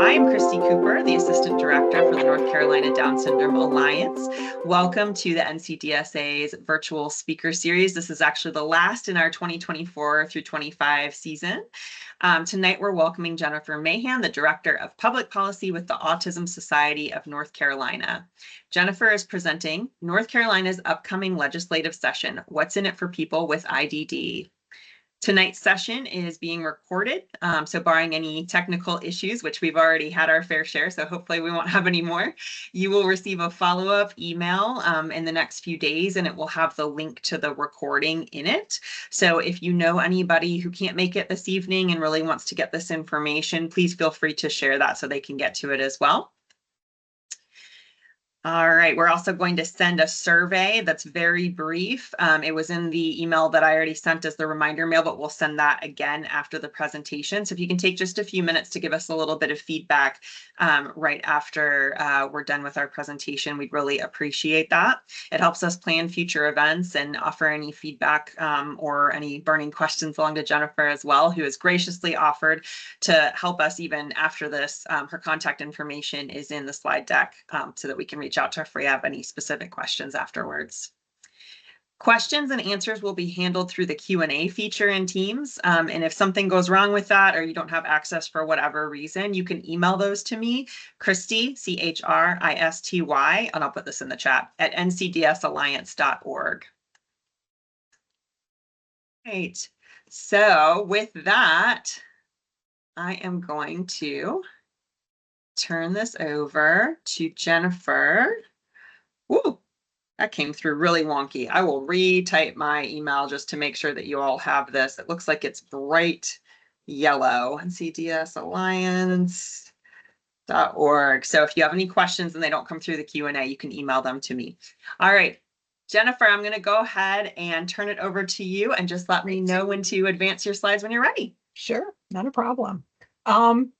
I'm Christy Cooper, the Assistant Director for the North Carolina Down Syndrome Alliance. Welcome to the NCDSA's virtual speaker series. This is actually the last in our 2024 through 25 season. Tonight, we're welcoming Jennifer Mahan, the Director of Public Policy with the Autism Society of North Carolina. Jennifer is presenting North Carolina's upcoming legislative session, What's in it for People with IDD? Tonight's session is being recorded, so barring any technical issues, which we've already had our fair share, so hopefully we won't have any more, you will receive a follow-up email in the next few days, and it will have the link to the recording in it. So if you know anybody who can't make it this evening and really wants to get this information, please feel free to share that so they can get to it as well. All right, we're also going to send a survey that's very brief. It was in the email that I already sent as the reminder mail, but we'll send that again after the presentation. So if you can take just a few minutes to give us a little bit of feedback right after we're done with our presentation, we'd really appreciate that. It helps us plan future events and offer any feedback or any burning questions along to Jennifer as well, who has graciously offered to help us even after this. Her contact information is in the slide deck so that we can reach out to her if we have any specific questions afterwards. Questions and answers will be handled through the Q&A feature in Teams. And if something goes wrong with that or you don't have access for whatever reason, you can email those to me, Christy, C-H-R-I-S-T-Y, and I'll put this in the chat, at ncdsalliance.org. Right. So with that, I am going to turn this over to Jennifer. Ooh, that came through really wonky. I will retype my email just to make sure that you all have this. It looks like it's bright yellow, ncdsalliance.org. So if you have any questions and they don't come through the Q&A, you can email them to me. All right, Jennifer, I'm going to go ahead and turn it over to you and just let me know when to advance your slides when you're ready. Sure, not a problem.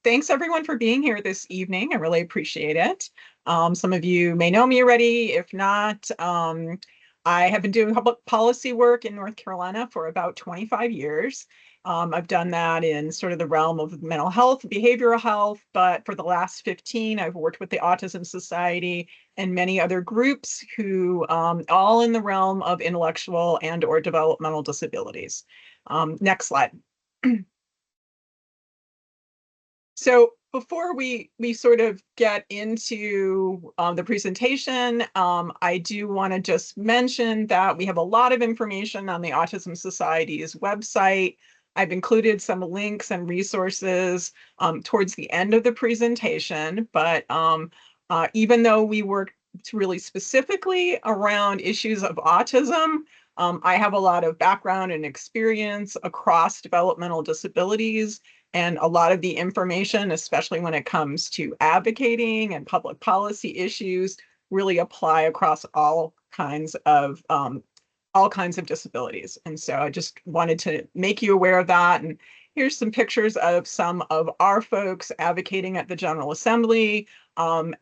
Thanks everyone for being here this evening. I really appreciate it. Some of you may know me already. If not, I have been doing public policy work in North Carolina for about 25 years. I've done that in sort of the realm of mental health, behavioral health, but for the last 15, I've worked with the Autism Society and many other groups who all in the realm of intellectual and or developmental disabilities. Next slide. So before we sort of get into the presentation, I do want to just mention that we have a lot of information on the Autism Society's website. I've included some links and resources towards the end of the presentation, but even though we work really specifically around issues of autism, I have a lot of background and experience across developmental disabilities. And a lot of the information, especially when it comes to advocating and public policy issues, really apply across all kinds of disabilities. And so I just wanted to make you aware of that. And here's some pictures of some of our folks advocating at the General Assembly being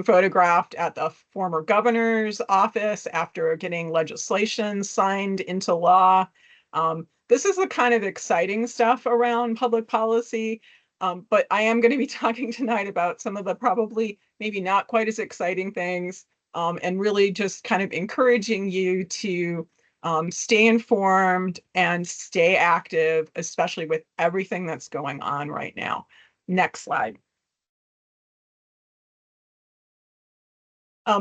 photographed at the former governor's office after getting legislation signed into law. This is the kind of exciting stuff around public policy, but I am going to be talking tonight about some of the probably maybe not quite as exciting things, and really just kind of encouraging you to stay informed and stay active, especially with everything that's going on right now. Next slide.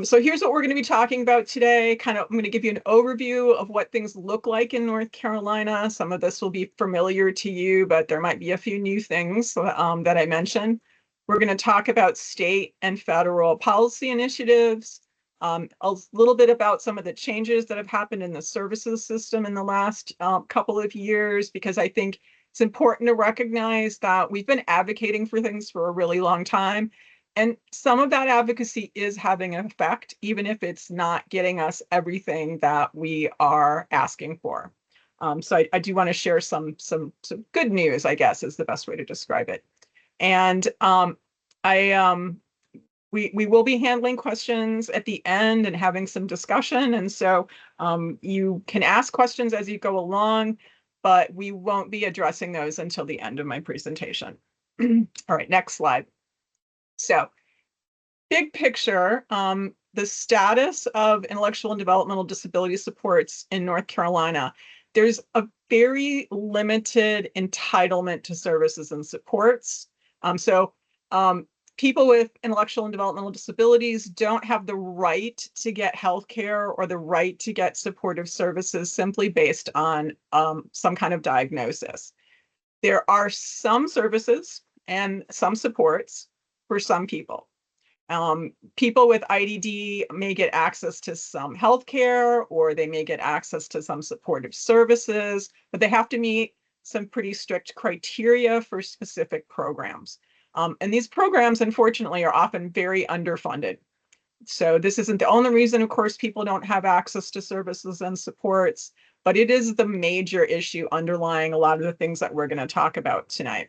So here's what we're going to be talking about today. I'm going to give you an overview of what things look like in North Carolina. Some of this will be familiar to you, but there might be a few new things that I mentioned. We're going to talk about state and federal policy initiatives, a little bit about some of the changes that have happened in the services system in the last couple of years, because I think it's important to recognize that we've been advocating for things for a really long time. And some of that advocacy is having an effect, even if it's not getting us everything that we are asking for. So I do want to share some good news, I guess, is the best way to describe it. And we will be handling questions at the end and having some discussion. And so you can ask questions as you go along. but we won't be addressing those until the end of my presentation. All right, next slide. So, big picture, the status of intellectual and developmental disability supports in North Carolina, there's a very limited entitlement to services and supports. People with intellectual and developmental disabilities don't have the right to get healthcare or the right to get supportive services simply based on some kind of diagnosis. There are some services and some supports for some people. People with IDD may get access to some healthcare, or they may get access to some supportive services, but they have to meet some pretty strict criteria for specific programs. And these programs, unfortunately, are often very underfunded. So this isn't the only reason, of course, people don't have access to services and supports, but it is the major issue underlying a lot of the things that we're going to talk about tonight.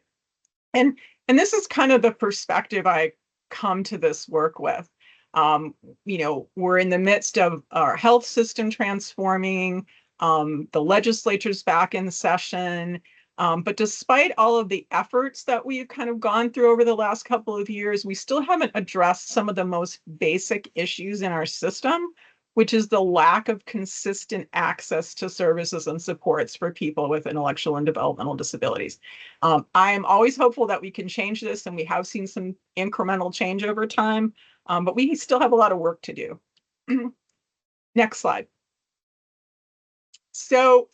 And this is kind of the perspective I come to this work with. We're in the midst of our health system transforming, the legislature's back in session. But despite all of the efforts that we've kind of gone through over the last couple of years, we still haven't addressed some of the most basic issues in our system, which is the lack of consistent access to services and supports for people with intellectual and developmental disabilities. I am always hopeful that we can change this, and we have seen some incremental change over time, but we still have a lot of work to do. Next slide. So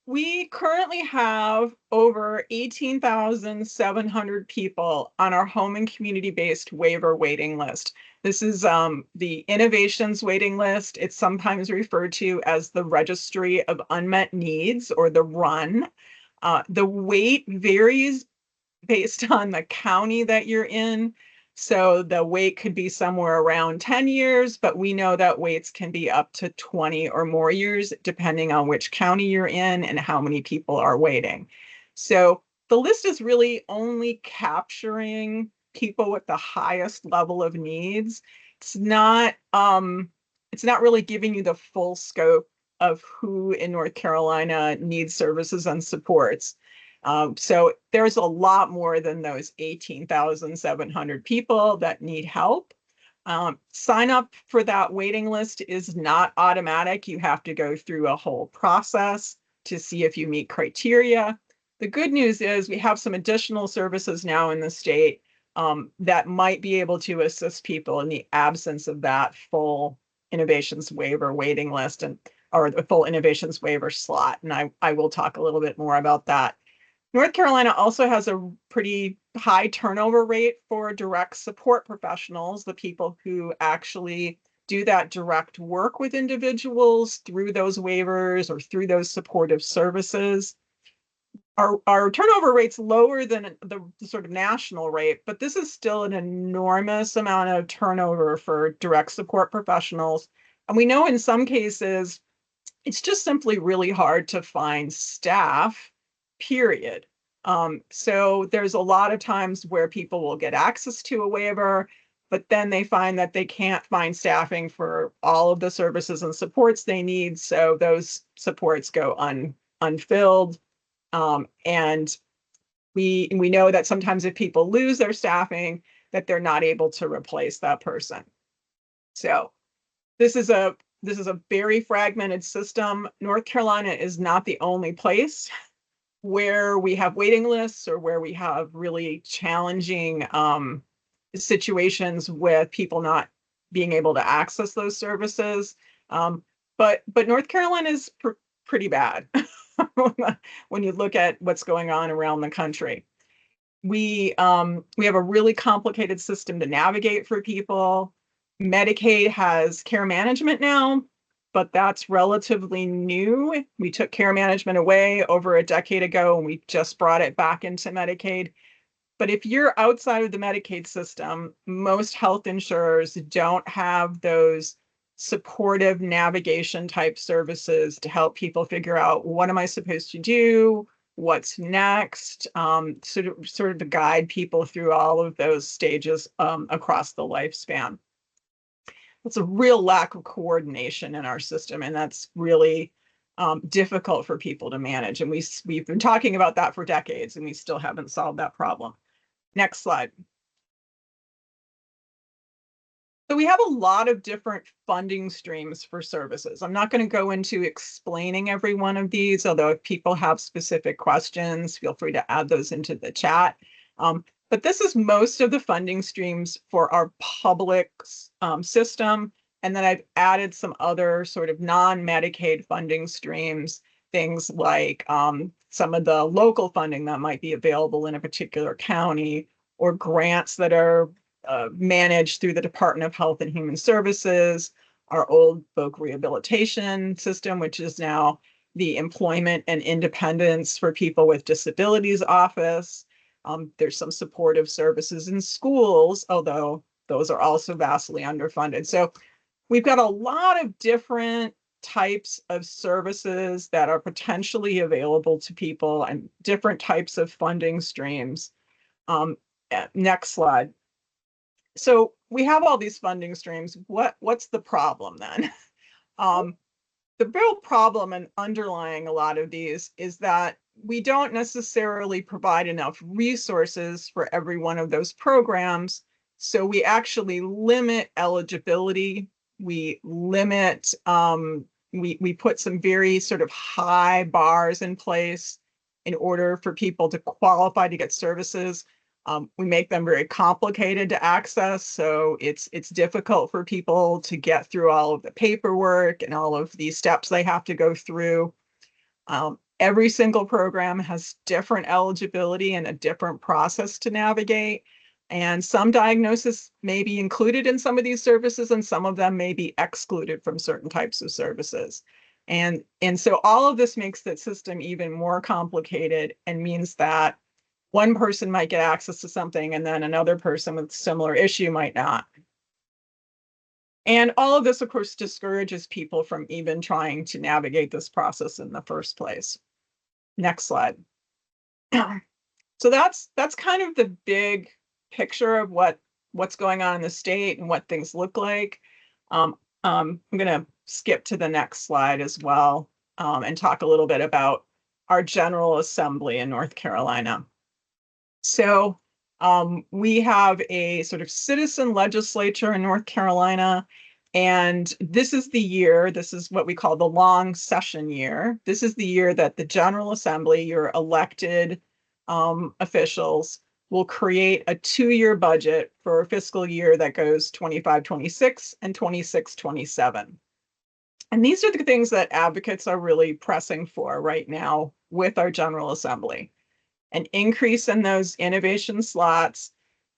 we currently have over 18,700 people on our home and community-based waiver waiting list. This is the innovations waiting list. It's sometimes referred to as the Registry of Unmet Needs, or the RUN. The wait varies based on the county that you're in. So the wait could be somewhere around 10 years, but we know that waits can be up to 20 or more years, depending on which county you're in and how many people are waiting. So the list is really only capturing people with the highest level of needs. It's not really giving you the full scope of who in North Carolina needs services and supports. So there's a lot more than those 18,700 people that need help. Sign up for that waiting list is not automatic. You have to go through a whole process to see if you meet criteria. The good news is we have some additional services now in the state that might be able to assist people in the absence of that full innovations waiver waiting list, or the full innovations waiver slot. And I will talk a little bit more about that. North Carolina also has a pretty high turnover rate for direct support professionals, the people who actually do that direct work with individuals through those waivers or through those supportive services. Our turnover rate's lower than the sort of national rate, but this is still an enormous amount of turnover for direct support professionals. And we know in some cases, it's just simply really hard to find staff, period. So there's a lot of times where people will get access to a waiver, but then they find that they can't find staffing for all of the services and supports they need. So those supports go unfilled. And we know that sometimes if people lose their staffing, that they're not able to replace that person. So this is a very fragmented system. North Carolina is not the only place where we have waiting lists or where we have really challenging situations with people not being able to access those services. But North Carolina is pretty bad when you look at what's going on around the country. We have a really complicated system to navigate for people. Medicaid has care management now, but that's relatively new. We took care management away over a decade ago, and we just brought it back into Medicaid. But if you're outside of the Medicaid system, most health insurers don't have those supportive navigation type services to help people figure out, what am I supposed to do? What's next? Sort of to guide people through all of those stages across the lifespan. It's a real lack of coordination in our system, and that's really difficult for people to manage. And we've been talking about that for decades, and we still haven't solved that problem. Next slide. So we have a lot of different funding streams for services. I'm not going to go into explaining every one of these, although if people have specific questions, feel free to add those into the chat. But this is most of the funding streams for our public system. And then I've added some other sort of non-Medicaid funding streams, things like some of the local funding that might be available in a particular county, or grants that are managed through the Department of Health and Human Services, our old folk rehabilitation system, which is now the Employment and Independence for People with Disabilities Office. There's some supportive services in schools, although those are also vastly underfunded. So we've got a lot of different types of services that are potentially available to people and different types of funding streams. Next slide. So we have all these funding streams. What's the problem then? The real problem and underlying a lot of these is that we don't necessarily provide enough resources for every one of those programs. So we actually limit eligibility. We limit, we put some very sort of high bars in place in order for people to qualify to get services. We make them very complicated to access, so it's difficult for people to get through all of the paperwork and all of these steps they have to go through. Every single program has different eligibility and a different process to navigate, and some diagnosis may be included in some of these services, and some of them may be excluded from certain types of services. And so all of this makes the system even more complicated and means that one person might get access to something and then another person with a similar issue might not. And all of this, of course, discourages people from even trying to navigate this process in the first place. Next slide. So that's kind of the big picture of what's going on in the state and what things look like. I'm going to skip to the next slide as well, and talk a little bit about our General Assembly in North Carolina. So we have a sort of citizen legislature in North Carolina, and this is the year, this is what we call the long session year. This is the year that the General Assembly, your elected officials, will create a 2-year budget for a fiscal year that goes 25-26 and 26-27. And these are the things that advocates are really pressing for right now with our General Assembly. An increase in those innovation slots,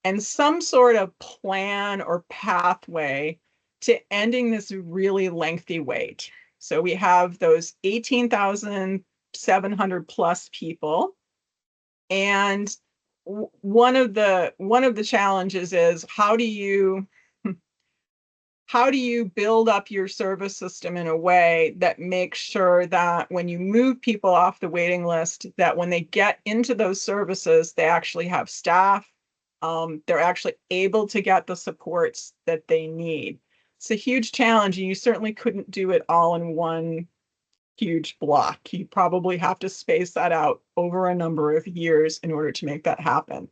and some sort of plan or pathway to ending this really lengthy wait. So we have those 18,700 plus people. And one of the challenges is how do you build up your service system in a way that makes sure that when you move people off the waiting list, that when they get into those services, they actually have staff, they're actually able to get the supports that they need. It's a huge challenge, and you certainly couldn't do it all in one huge block. You probably have to space that out over a number of years in order to make that happen.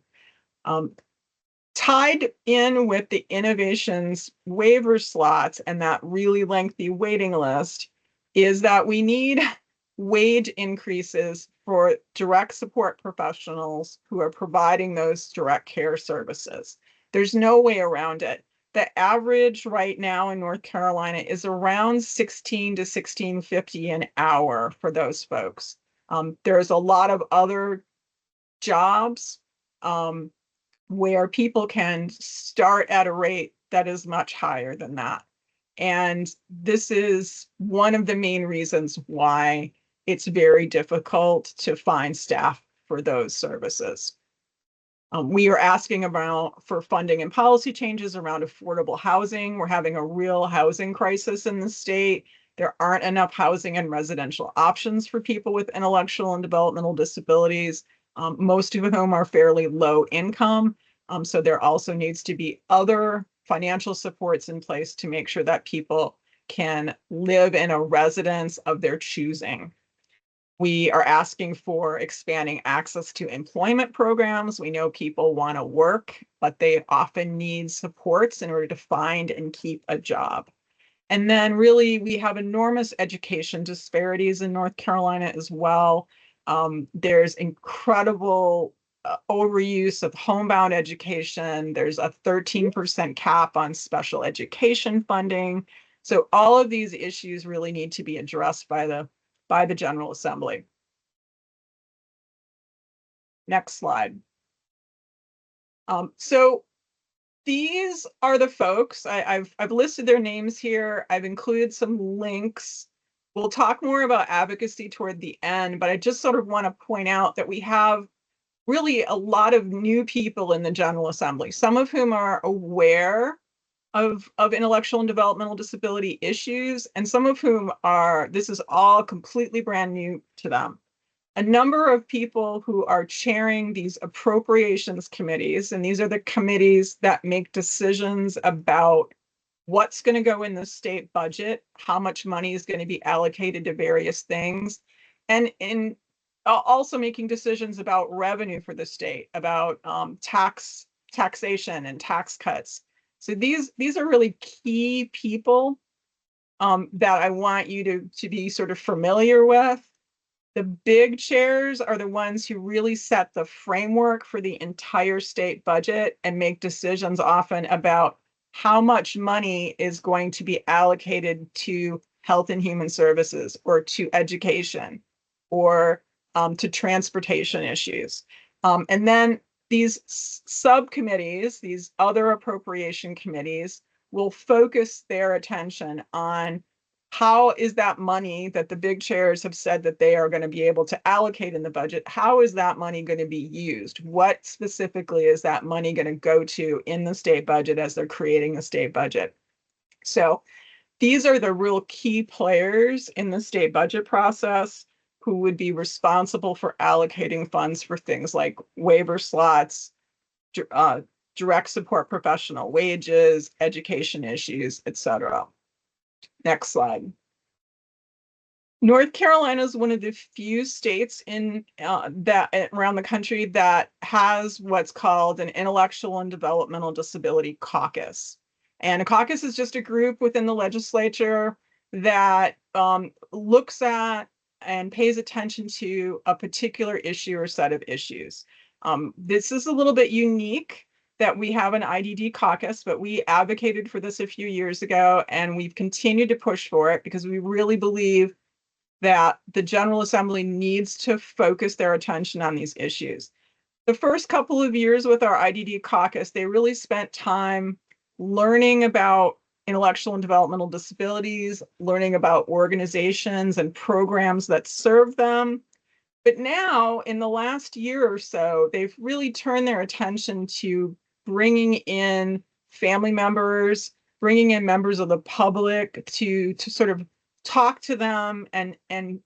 Tied in with the innovations waiver slots and that really lengthy waiting list is that we need wage increases for direct support professionals who are providing those direct care services. There's no way around it. The average right now in North Carolina is around $16 to $16.50 an hour for those folks. There's a lot of other jobs where people can start at a rate that is much higher than that. And this is one of the main reasons why it's very difficult to find staff for those services. We are asking for funding and policy changes around affordable housing. We're having a real housing crisis in the state. There aren't enough housing and residential options for people with intellectual and developmental disabilities, most of whom are fairly low income. So there also needs to be other financial supports in place to make sure that people can live in a residence of their choosing. We are asking for expanding access to employment programs. We know people want to work, but they often need supports in order to find and keep a job. And then really, we have enormous education disparities in North Carolina as well. There's incredible overuse of homebound education. There's a 13% cap on special education funding. So all of these issues really need to be addressed by the General Assembly. Next slide. So these are the folks. I've listed their names here. I've included some links. We'll talk more about advocacy toward the end, but I just sort of want to point out that we have really a lot of new people in the General Assembly, some of whom are aware of intellectual and developmental disability issues, and some of whom this is all completely brand new to them. A number of people who are chairing these appropriations committees, and these are the committees that make decisions about what's going to go in the state budget, how much money is going to be allocated to various things, and in also making decisions about revenue for the state, about taxation and tax cuts. So these are really key people that I want you to be sort of familiar with. The big chairs are the ones who really set the framework for the entire state budget and make decisions often about how much money is going to be allocated to health and human services or to education or to transportation issues. And then these subcommittees, these other appropriation committees, will focus their attention on how is that money that the big chairs have said that they are going to be able to allocate in the budget, how is that money going to be used? What specifically is that money going to go to in the state budget as they're creating the state budget? So these are the real key players in the state budget process who would be responsible for allocating funds for things like waiver slots, direct support professional wages, education issues, etc. Next slide. North Carolina is one of the few states in that around the country that has what's called an intellectual and developmental disability caucus. And a caucus is just a group within the legislature that looks at and pays attention to a particular issue or set of issues. This is a little bit unique that we have an IDD caucus, but we advocated for this a few years ago, and we've continued to push for it because we really believe that the General Assembly needs to focus their attention on these issues. The first couple of years with our IDD caucus, they really spent time learning about intellectual and developmental disabilities, learning about organizations and programs that serve them. But now, in the last year or so, they've really turned their attention to bringing in family members, bringing in members of the public to sort of talk to them and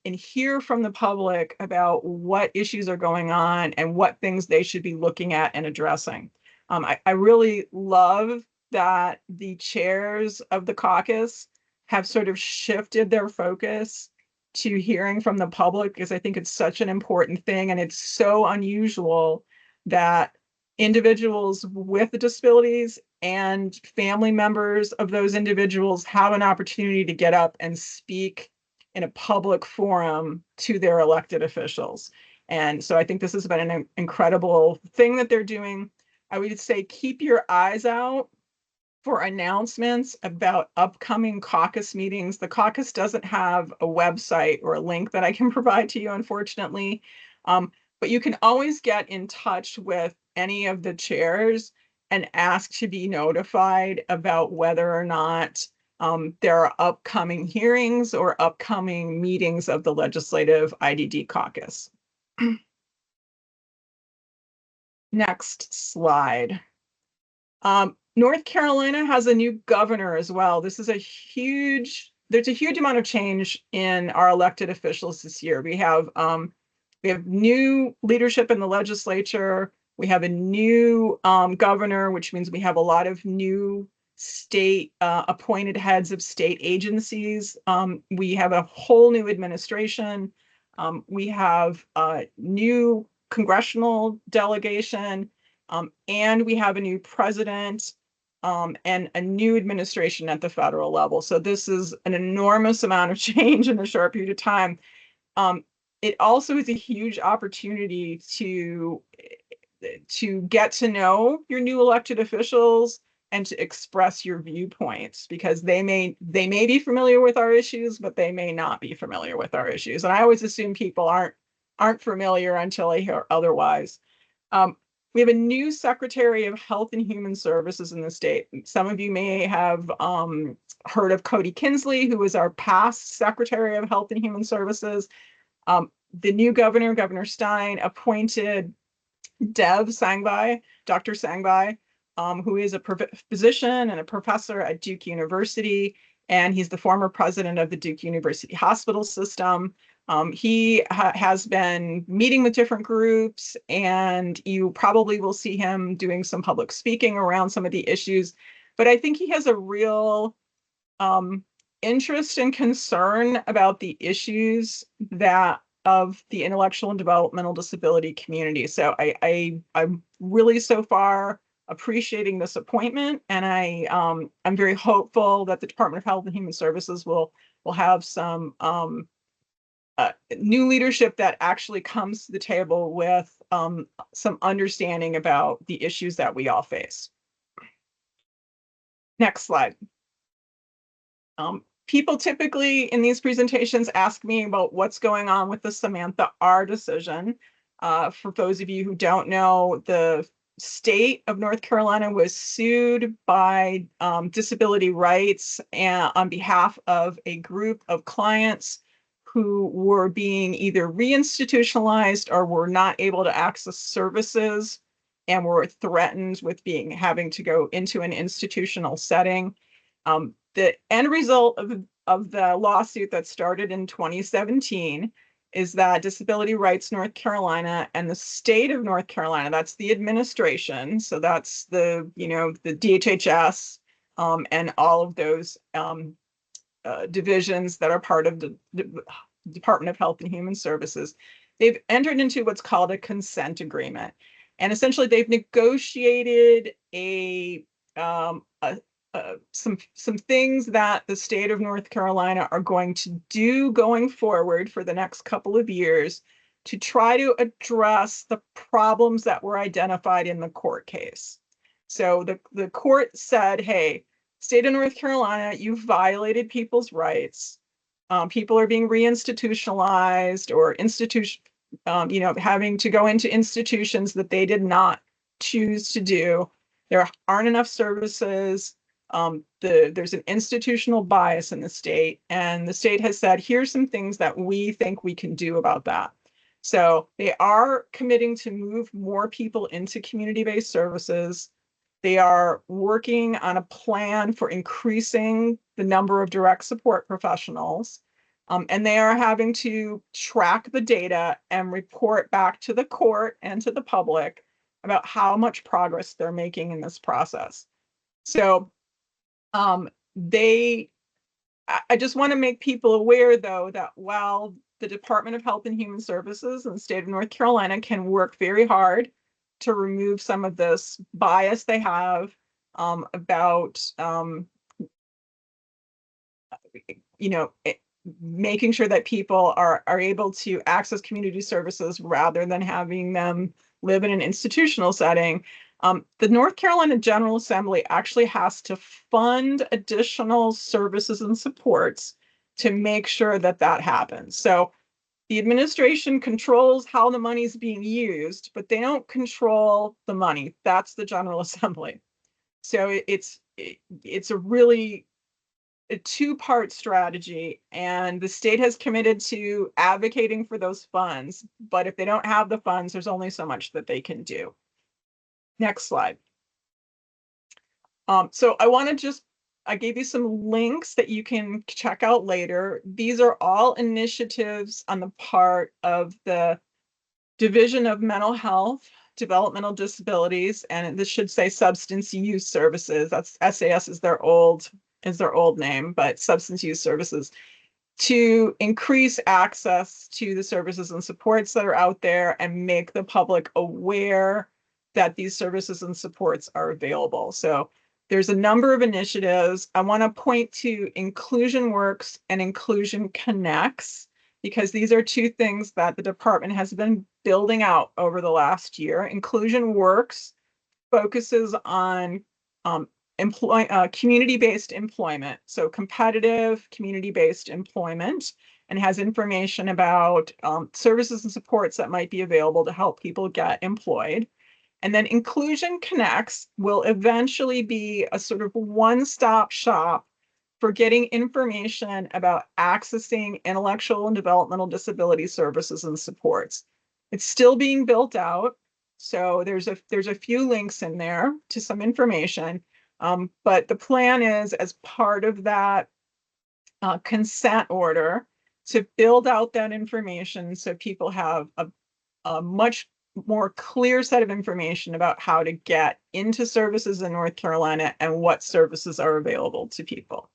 hear from the public about what issues are going on and what things they should be looking at and addressing. I really love that the chairs of the caucus have sort of shifted their focus to hearing from the public, because I think it's such an important thing, and it's so unusual that individuals with disabilities and family members of those individuals have an opportunity to get up and speak in a public forum to their elected officials. And so I think this has been an incredible thing that they're doing. I would say keep your eyes out for announcements about upcoming caucus meetings. The caucus doesn't have a website or a link that I can provide to you, unfortunately, but you can always get in touch with any of the chairs and ask to be notified about whether or not there are upcoming hearings or upcoming meetings of the Legislative IDD Caucus. Next slide. North Carolina has a new governor as well. There's a huge amount of change in our elected officials this year. We have new leadership in the legislature. We have a new governor, which means we have a lot of new state appointed heads of state agencies. We have a whole new administration. We have a new congressional delegation, and we have a new president, and a new administration at the federal level. So this is an enormous amount of change in a short period of time. It also is a huge opportunity to get to know your new elected officials and to express your viewpoints, because they may be familiar with our issues, but they may not be familiar with our issues. And I always assume people aren't familiar until I hear otherwise. We have a new Secretary of Health and Human Services in the state. Some of you may have heard of Cody Kinsley, who was our past Secretary of Health and Human Services. The new governor, Governor Stein, appointed Dr. Sangbai, who is a physician and a professor at Duke University, and he's the former president of the Duke University Hospital System. He has been meeting with different groups, and you probably will see him doing some public speaking around some of the issues. But I think he has a real interest and concern about the issues that of the intellectual and developmental disability community. So I'm really so far appreciating this appointment, and I'm very hopeful that the Department of Health and Human Services will have some new leadership that actually comes to the table with some understanding about the issues that we all face. Next slide. People typically in these presentations ask me about what's going on with the Samantha R decision. For those of you who don't know, the state of North Carolina was sued by disability rights and on behalf of a group of clients who were being either reinstitutionalized or were not able to access services and were threatened with having to go into an institutional setting. The end result of the lawsuit that started in 2017 is that Disability Rights North Carolina and the state of North Carolina, that's the administration, so that's the DHHS and all of those divisions that are part of the Department of Health and Human Services, they've entered into what's called a consent agreement. And essentially they've negotiated some things that the state of North Carolina are going to do going forward for the next couple of years to try to address the problems that were identified in the court case. So the court said, hey, state of North Carolina, you've violated people's rights. People are being reinstitutionalized or having to go into institutions that they did not choose to do. There aren't enough services. There's an institutional bias in the state, and the state has said, here's some things that we think we can do about that. So they are committing to move more people into community-based services. They are working on a plan for increasing the number of direct support professionals. And they are having to track the data and report back to the court and to the public about how much progress they're making in this process. So I just want to make people aware, though, that while the Department of Health and Human Services in the state of North Carolina can work very hard to remove some of this bias they have about making sure that people are able to access community services rather than having them live in an institutional setting. The North Carolina General Assembly actually has to fund additional services and supports to make sure that that happens. So the administration controls how the money is being used, but they don't control the money. That's the General Assembly. So it's a two-part strategy, and the state has committed to advocating for those funds. But if they don't have the funds, there's only so much that they can do. Next slide. So I gave you some links that you can check out later. These are all initiatives on the part of the Division of Mental Health, developmental disabilities, and this should say substance use services. That's SAS is their old name, but substance use services, to increase access to the services and supports that are out there and make the public aware that these services and supports are available. So there's a number of initiatives. I want to point to Inclusion Works and Inclusion Connects, because these are two things that the department has been building out over the last year. Inclusion Works focuses on community-based employment, so competitive community-based employment, and has information about services and supports that might be available to help people get employed. And then Inclusion Connects will eventually be a sort of one-stop shop for getting information about accessing intellectual and developmental disability services and supports. It's still being built out, so there's a few links in there to some information, but the plan is, as part of that consent order, to build out that information so people have a much more clear set of information about how to get into services in North Carolina and what services are available to people.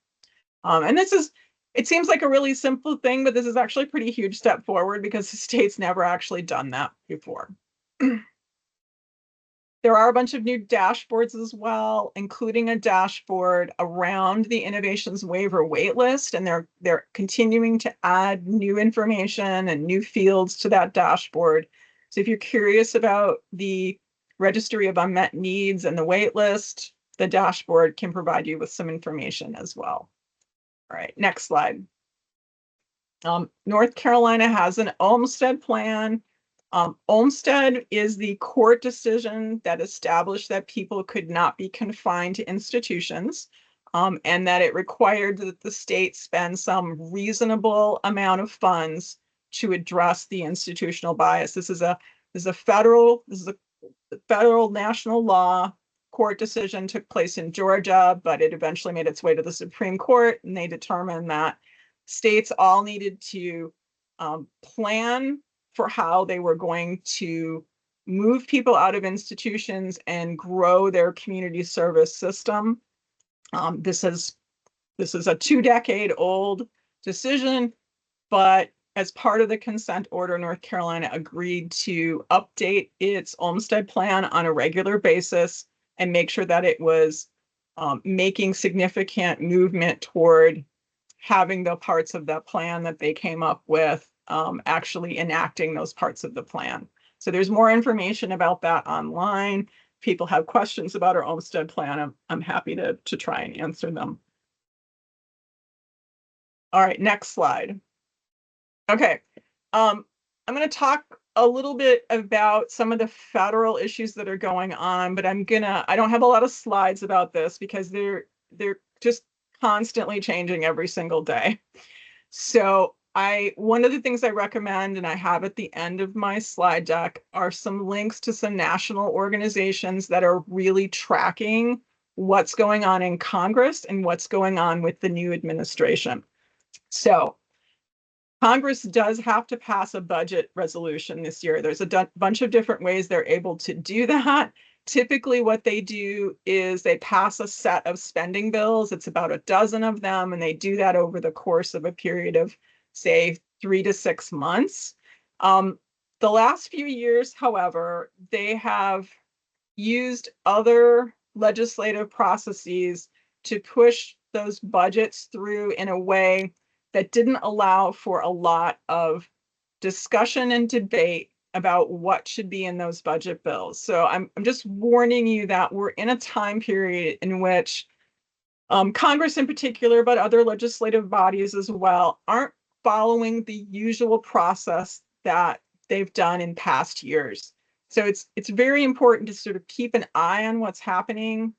And it seems like a really simple thing, but this is actually a pretty huge step forward because the state's never actually done that before. There are a bunch of new dashboards as well, including a dashboard around the innovations waiver waitlist, and they're continuing to add new information and new fields to that dashboard. So if you're curious about the registry of unmet needs and the waitlist, the dashboard can provide you with some information as well. All right, next slide. North Carolina has an Olmstead plan. Olmstead is the court decision that established that people could not be confined to institutions, and that it required that the state spend some reasonable amount of funds to address the institutional bias. This is a federal national law. Court decision took place in Georgia, but it eventually made its way to the Supreme Court, and they determined that states all needed to plan for how they were going to move people out of institutions and grow their community service system. This is a 2-decade-old decision, but as part of the consent order, North Carolina agreed to update its Olmstead plan on a regular basis and make sure that it was making significant movement toward having the parts of the plan that they came up with actually enacting those parts of the plan. So there's more information about that online. People have questions about our Olmstead plan. I'm happy to try and answer them. All right, next slide. Okay, I'm going to talk a little bit about some of the federal issues that are going on, but I don't have a lot of slides about this because they're just constantly changing every single day. So one of the things I recommend, and I have at the end of my slide deck, are some links to some national organizations that are really tracking what's going on in Congress and what's going on with the new administration. So Congress does have to pass a budget resolution this year. There's a bunch of different ways they're able to do that. Typically, what they do is they pass a set of spending bills. It's about a dozen of them, and they do that over the course of a period of, say, 3 to 6 months. The last few years, however, they have used other legislative processes to push those budgets through in a way that didn't allow for a lot of discussion and debate about what should be in those budget bills. So I'm just warning you that we're in a time period in which Congress in particular, but other legislative bodies as well, aren't following the usual process that they've done in past years. So it's very important to sort of keep an eye on what's happening.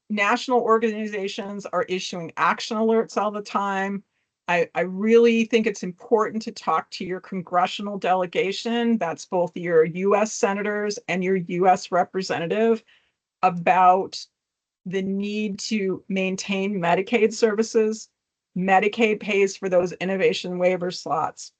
National organizations are issuing action alerts all the time. I really think it's important to talk to your congressional delegation, that's both your US senators and your US representative, about the need to maintain Medicaid services. Medicaid pays for those innovation waiver slots.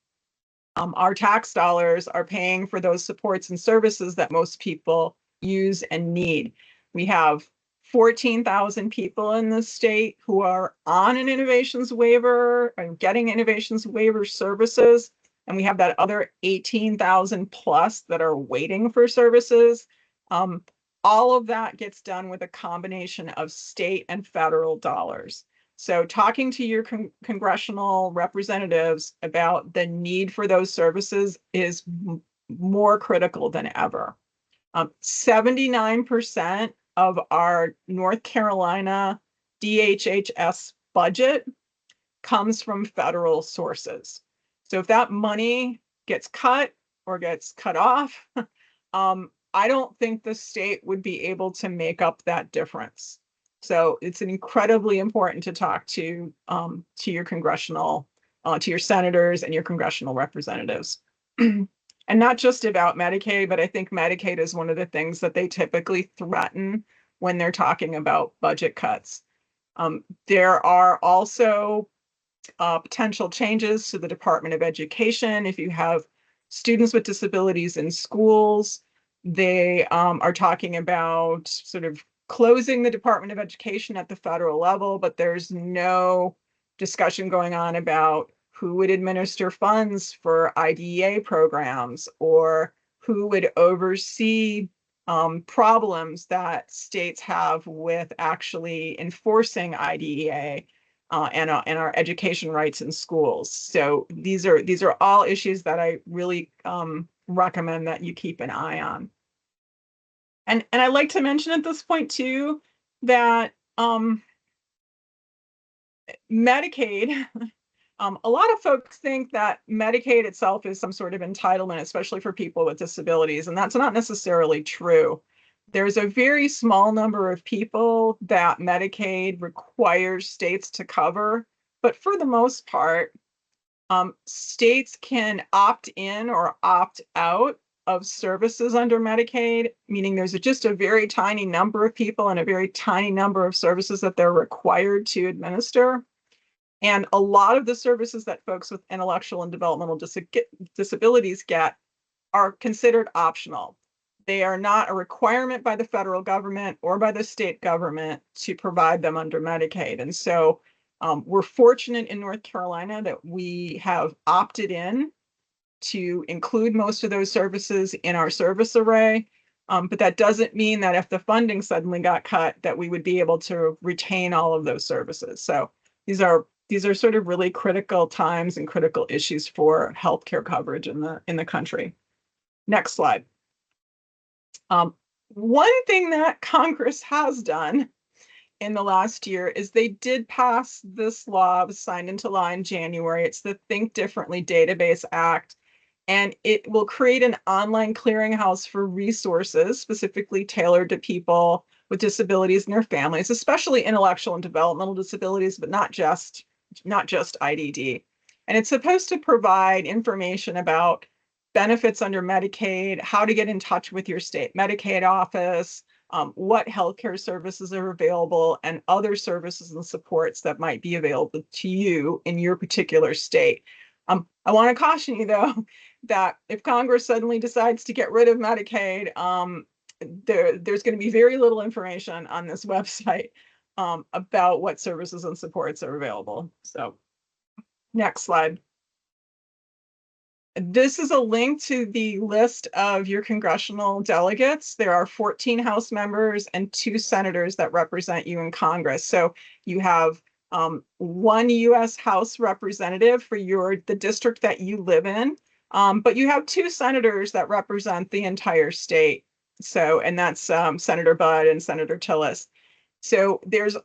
Our tax dollars are paying for those supports and services that most people use and need. We have 14,000 people in the state who are on an innovations waiver and getting innovations waiver services. And we have that other 18,000 plus that are waiting for services. All of that gets done with a combination of state and federal dollars. So talking to your congressional representatives about the need for those services is more critical than ever. 79% of our North Carolina DHHS budget comes from federal sources. So if that money gets cut or gets cut off, I don't think the state would be able to make up that difference. So it's incredibly important to talk to your congressional, to your senators and your congressional representatives. And not just about Medicaid, but I think Medicaid is one of the things that they typically threaten when they're talking about budget cuts. There are also potential changes to the Department of Education. If you have students with disabilities in schools, they are talking about sort of closing the Department of Education at the federal level, but there's no discussion going on about who would administer funds for IDEA programs or who would oversee problems that states have with actually enforcing IDEA and our education rights in schools. So these are all issues that I really recommend that you keep an eye on. And I'd like to mention at this point too that Medicaid, a lot of folks think that Medicaid itself is some sort of entitlement, especially for people with disabilities, and that's not necessarily true. There's a very small number of people that Medicaid requires states to cover, but for the most part, states can opt in or opt out of services under Medicaid, meaning there's just a very tiny number of people and a very tiny number of services that they're required to administer. And a lot of the services that folks with intellectual and developmental disabilities get are considered optional. They are not a requirement by the federal government or by the state government to provide them under Medicaid. And so we're fortunate in North Carolina that we have opted in to include most of those services in our service array. But that doesn't mean that if the funding suddenly got cut, that we would be able to retain all of those services. So these are sort of really critical times and critical issues for healthcare coverage in the country. Next slide. One thing that Congress has done in the last year is they did pass this law. It was signed into law in January. It's the Think Differently Database Act, and it will create an online clearinghouse for resources specifically tailored to people with disabilities and their families, especially intellectual and developmental disabilities, but not just IDD. And it's supposed to provide information about benefits under Medicaid, how to get in touch with your state Medicaid office, what healthcare services are available, and other services and supports that might be available to you in your particular state. I want to caution you, though, that if Congress suddenly decides to get rid of Medicaid, there's going to be very little information on this website about what services and supports are available. So next slide. This is a link to the list of your congressional delegates. There are 14 House members and 2 senators that represent you in Congress. So you have 1 U.S. House representative for the district that you live in, but you have 2 senators that represent the entire state. So, and that's Senator Budd and Senator Tillis. So there's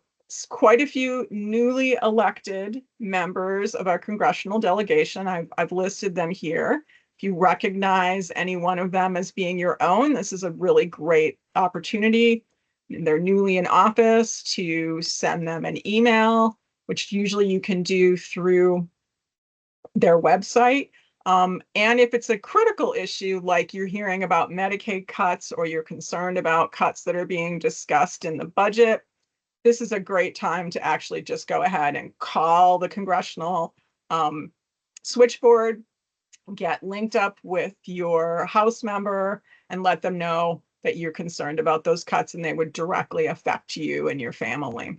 quite a few newly elected members of our congressional delegation. I've listed them here. If you recognize any one of them as being your own, this is a really great opportunity. They're newly in office to send them an email, which usually you can do through their website. And if it's a critical issue, like you're hearing about Medicaid cuts or you're concerned about cuts that are being discussed in the budget, this is a great time to actually just go ahead and call the congressional switchboard, get linked up with your House member and let them know that you're concerned about those cuts and they would directly affect you and your family.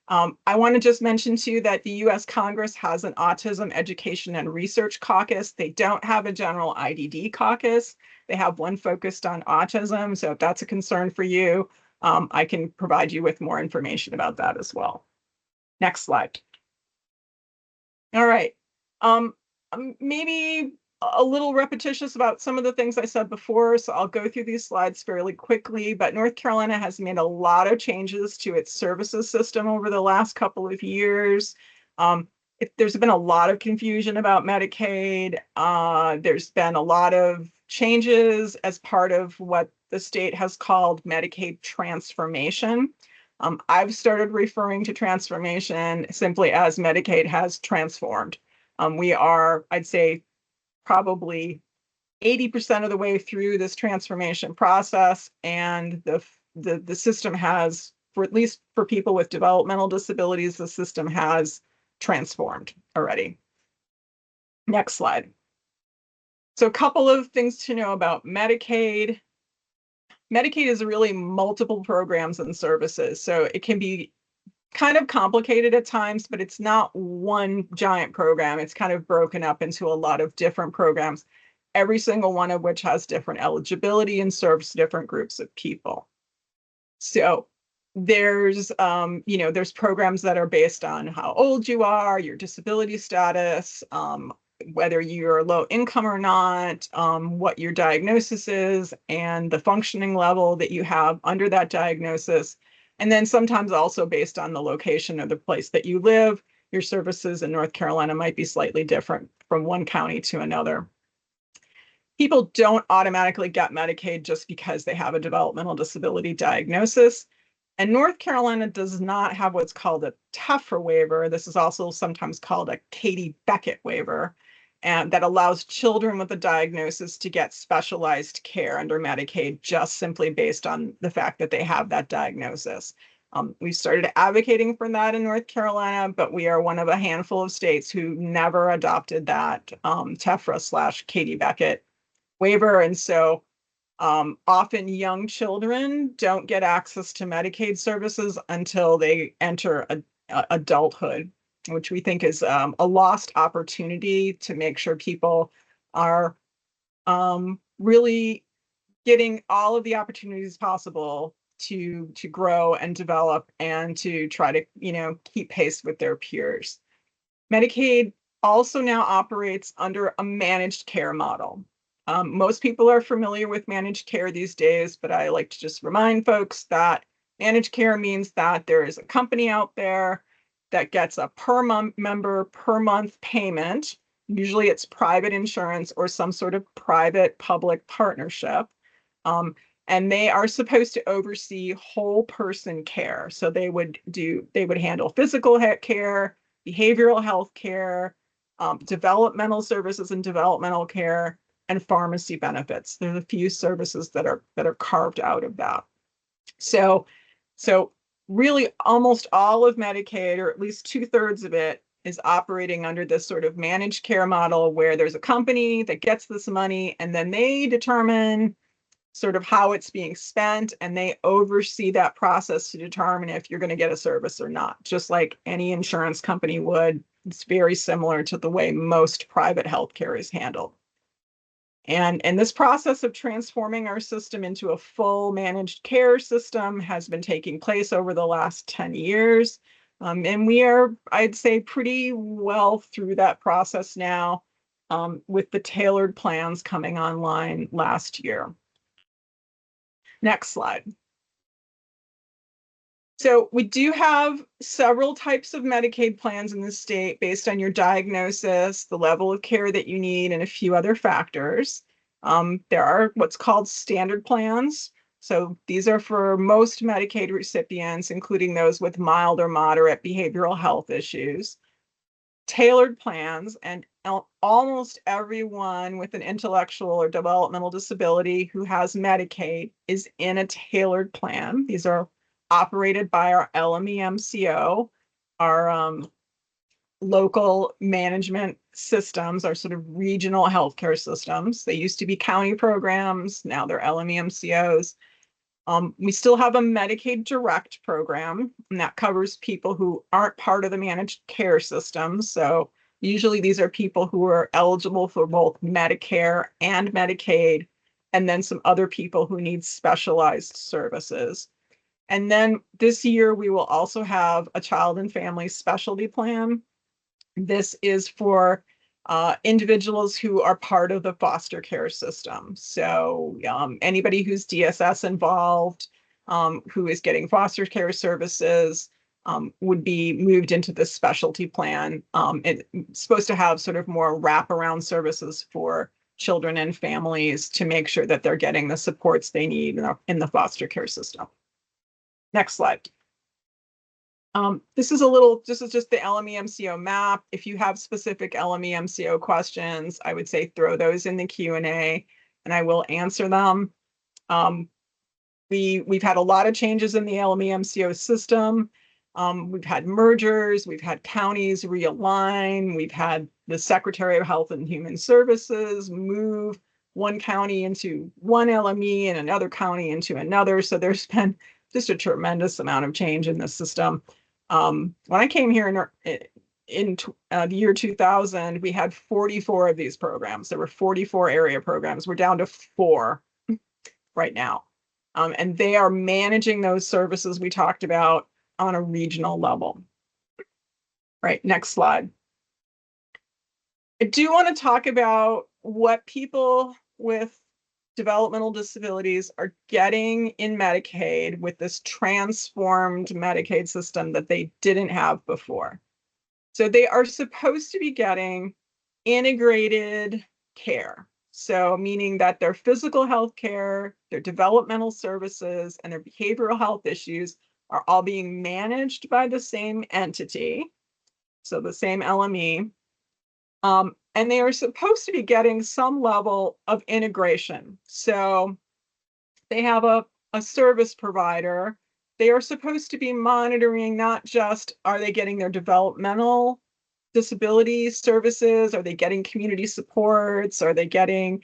I want to just mention too that the US Congress has an Autism Education and Research Caucus. They don't have a general IDD caucus. They have one focused on autism. So if that's a concern for you, I can provide you with more information about that as well. Next slide. All right. Maybe a little repetitious about some of the things I said before, so I'll go through these slides fairly quickly, but North Carolina has made a lot of changes to its services system over the last couple of years. There's been a lot of confusion about Medicaid. There's been a lot of changes as part of what the state has called Medicaid transformation. I've started referring to transformation simply as Medicaid has transformed. We are, I'd say, probably 80% of the way through this transformation process, and the system has, for at least for people with developmental disabilities, the system has transformed already. Next slide. So a couple of things to know about Medicaid. Medicaid is really multiple programs and services, so it can be kind of complicated at times, but it's not one giant program. It's kind of broken up into a lot of different programs, every single one of which has different eligibility and serves different groups of people. So there's, there's programs that are based on how old you are, your disability status, whether you're low income or not, what your diagnosis is, and the functioning level that you have under that diagnosis. And then sometimes also based on the location of the place that you live, your services in North Carolina might be slightly different from one county to another. People don't automatically get Medicaid just because they have a developmental disability diagnosis. And North Carolina does not have what's called a TEFRA waiver. This is also sometimes called a Katie Beckett waiver, and that allows children with a diagnosis to get specialized care under Medicaid just simply based on the fact that they have that diagnosis. We started advocating for that in North Carolina, but we are one of a handful of states who never adopted that TEFRA/Katie Beckett waiver. And so often young children don't get access to Medicaid services until they enter adulthood, which we think is a lost opportunity to make sure people are really getting all of the opportunities possible to grow and develop and to try to, keep pace with their peers. Medicaid also now operates under a managed care model. Most people are familiar with managed care these days, but I like to just remind folks that managed care means that there is a company out there that gets a per member per month payment. Usually it's private insurance or some sort of private public partnership. And they are supposed to oversee whole person care. So they would handle physical care, behavioral health care, developmental services and developmental care, and pharmacy benefits. There's a few services that are carved out of that. So really almost all of Medicaid, or at least 2/3 of it, is operating under this sort of managed care model where there's a company that gets this money and then they determine sort of how it's being spent, and they oversee that process to determine if you're going to get a service or not, just like any insurance company would. It's very similar to the way most private healthcare is handled. And this process of transforming our system into a full managed care system has been taking place over the last 10 years. And we are, I'd say, pretty well through that process now, with the tailored plans coming online last year. Next slide. So we do have several types of Medicaid plans in the state based on your diagnosis, the level of care that you need, and a few other factors. There are what's called standard plans. So these are for most Medicaid recipients, including those with mild or moderate behavioral health issues. Tailored plans, and almost everyone with an intellectual or developmental disability who has Medicaid is in a tailored plan. These are operated by our LME MCO, our local management systems are sort of regional healthcare systems. They used to be county programs, now they're LME-MCOs. We still have a Medicaid Direct program, and that covers people who aren't part of the managed care system. So usually these are people who are eligible for both Medicare and Medicaid, and then some other people who need specialized services. And then this year, we will also have a child and family specialty plan. This is for individuals who are part of the foster care system. So anybody who's DSS involved, who is getting foster care services, would be moved into this specialty plan. It's supposed to have sort of more wraparound services for children and families to make sure that they're getting the supports they need in the foster care system. Next slide. This is just the LME-MCO map. If you have specific LME-MCO questions, I would say throw those in the Q&A and I will answer them. We've had a lot of changes in the LME-MCO system. We've had mergers, we've had counties realign, we've had the Secretary of Health and Human Services move one county into one LME and another county into another. So there's been just a tremendous amount of change in the system. When I came here in the year 2000, we had 44 of these programs. There were 44 area programs. We're down to 4 right now. And they are managing those services we talked about on a regional level. Right, next slide. I do want to talk about what people with developmental disabilities are getting in Medicaid with this transformed Medicaid system that they didn't have before. So they are supposed to be getting integrated care. So meaning that their physical health care, their developmental services, and their behavioral health issues are all being managed by the same entity. So the same LME. And they are supposed to be getting some level of integration. So they have a service provider. They are supposed to be monitoring not just are they getting their developmental disability services, are they getting community supports, are they getting,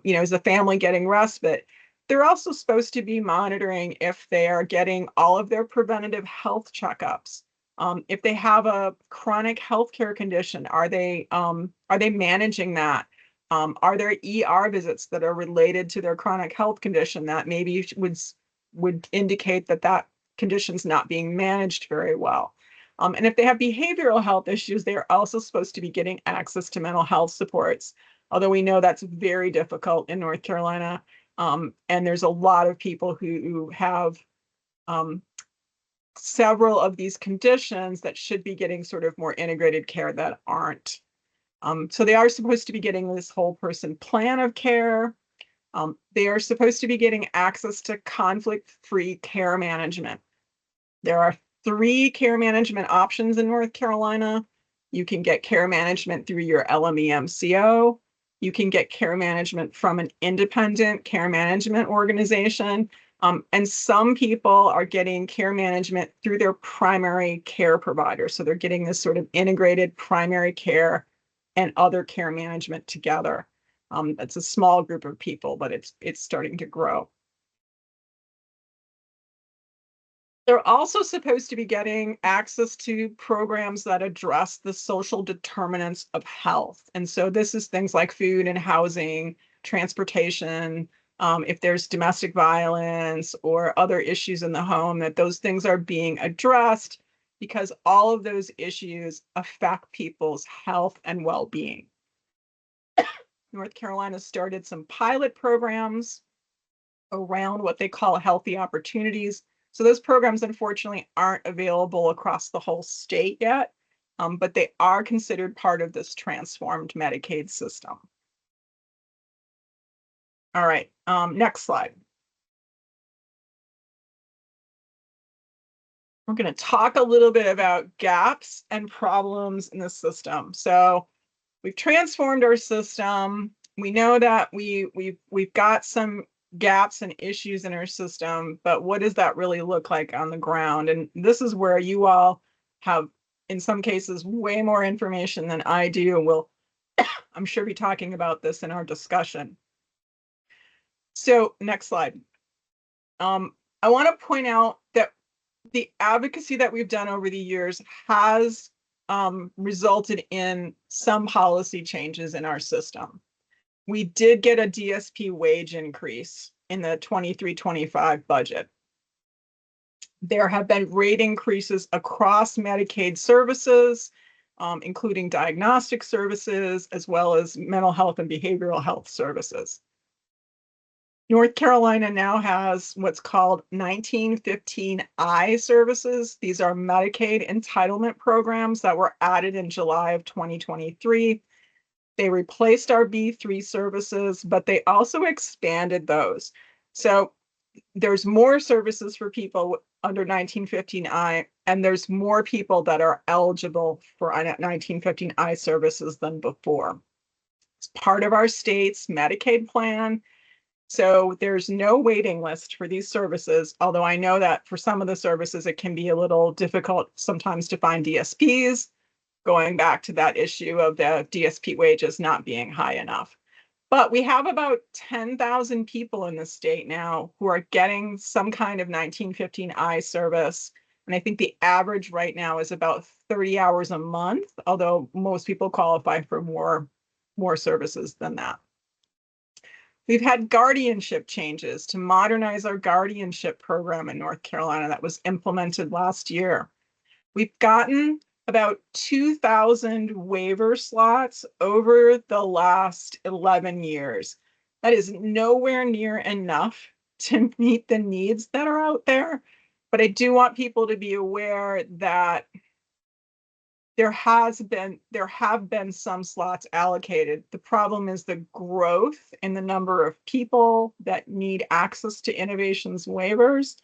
is the family getting respite? They're also supposed to be monitoring if they are getting all of their preventative health checkups. If they have a chronic healthcare condition, are they managing that? Are there ER visits that are related to their chronic health condition that maybe would indicate that that condition's not being managed very well? And if they have behavioral health issues, they are also supposed to be getting access to mental health supports, although we know that's very difficult in North Carolina. And there's a lot of people who have several of these conditions that should be getting sort of more integrated care that aren't. So they are supposed to be getting this whole person plan of care. They are supposed to be getting access to conflict-free care management. There are 3 care management options in North Carolina. You can get care management through your LME-MCO. You can get care management from an independent care management organization. And some people are getting care management through their primary care provider. So they're getting this sort of integrated primary care and other care management together. It's a small group of people, but it's starting to grow. They're also supposed to be getting access to programs that address the social determinants of health. And so this is things like food and housing, transportation, if there's domestic violence or other issues in the home, that those things are being addressed because all of those issues affect people's health and well-being. North Carolina started some pilot programs around what they call healthy opportunities. So those programs, unfortunately, aren't available across the whole state yet, but they are considered part of this transformed Medicaid system. All right, next slide. We're going to talk a little bit about gaps and problems in the system. So we've transformed our system. We know that we've got some gaps and issues in our system, but what does that really look like on the ground? And this is where you all have, in some cases, way more information than I do. And we'll I'm sure be talking about this in our discussion. So next slide. I want to point out that the advocacy that we've done over the years has resulted in some policy changes in our system. We did get a DSP wage increase in the 23-25 budget. There have been rate increases across Medicaid services, including diagnostic services, as well as mental health and behavioral health services. North Carolina now has what's called 1915I services. These are Medicaid entitlement programs that were added in July of 2023. They replaced our B3 services, but they also expanded those. So there's more services for people under 1915I, and there's more people that are eligible for 1915I services than before. It's part of our state's Medicaid plan. So there's no waiting list for these services, although I know that for some of the services, it can be a little difficult sometimes to find DSPs, going back to that issue of the DSP wages not being high enough. But we have about 10,000 people in the state now who are getting some kind of 1915I service. And I think the average right now is about 30 hours a month, although most people qualify for more services than that. We've had guardianship changes to modernize our guardianship program in North Carolina that was implemented last year. We've gotten about 2,000 waiver slots over the last 11 years. That is nowhere near enough to meet the needs that are out there. But I do want people to be aware that there have been some slots allocated. The problem is the growth in the number of people that need access to innovations waivers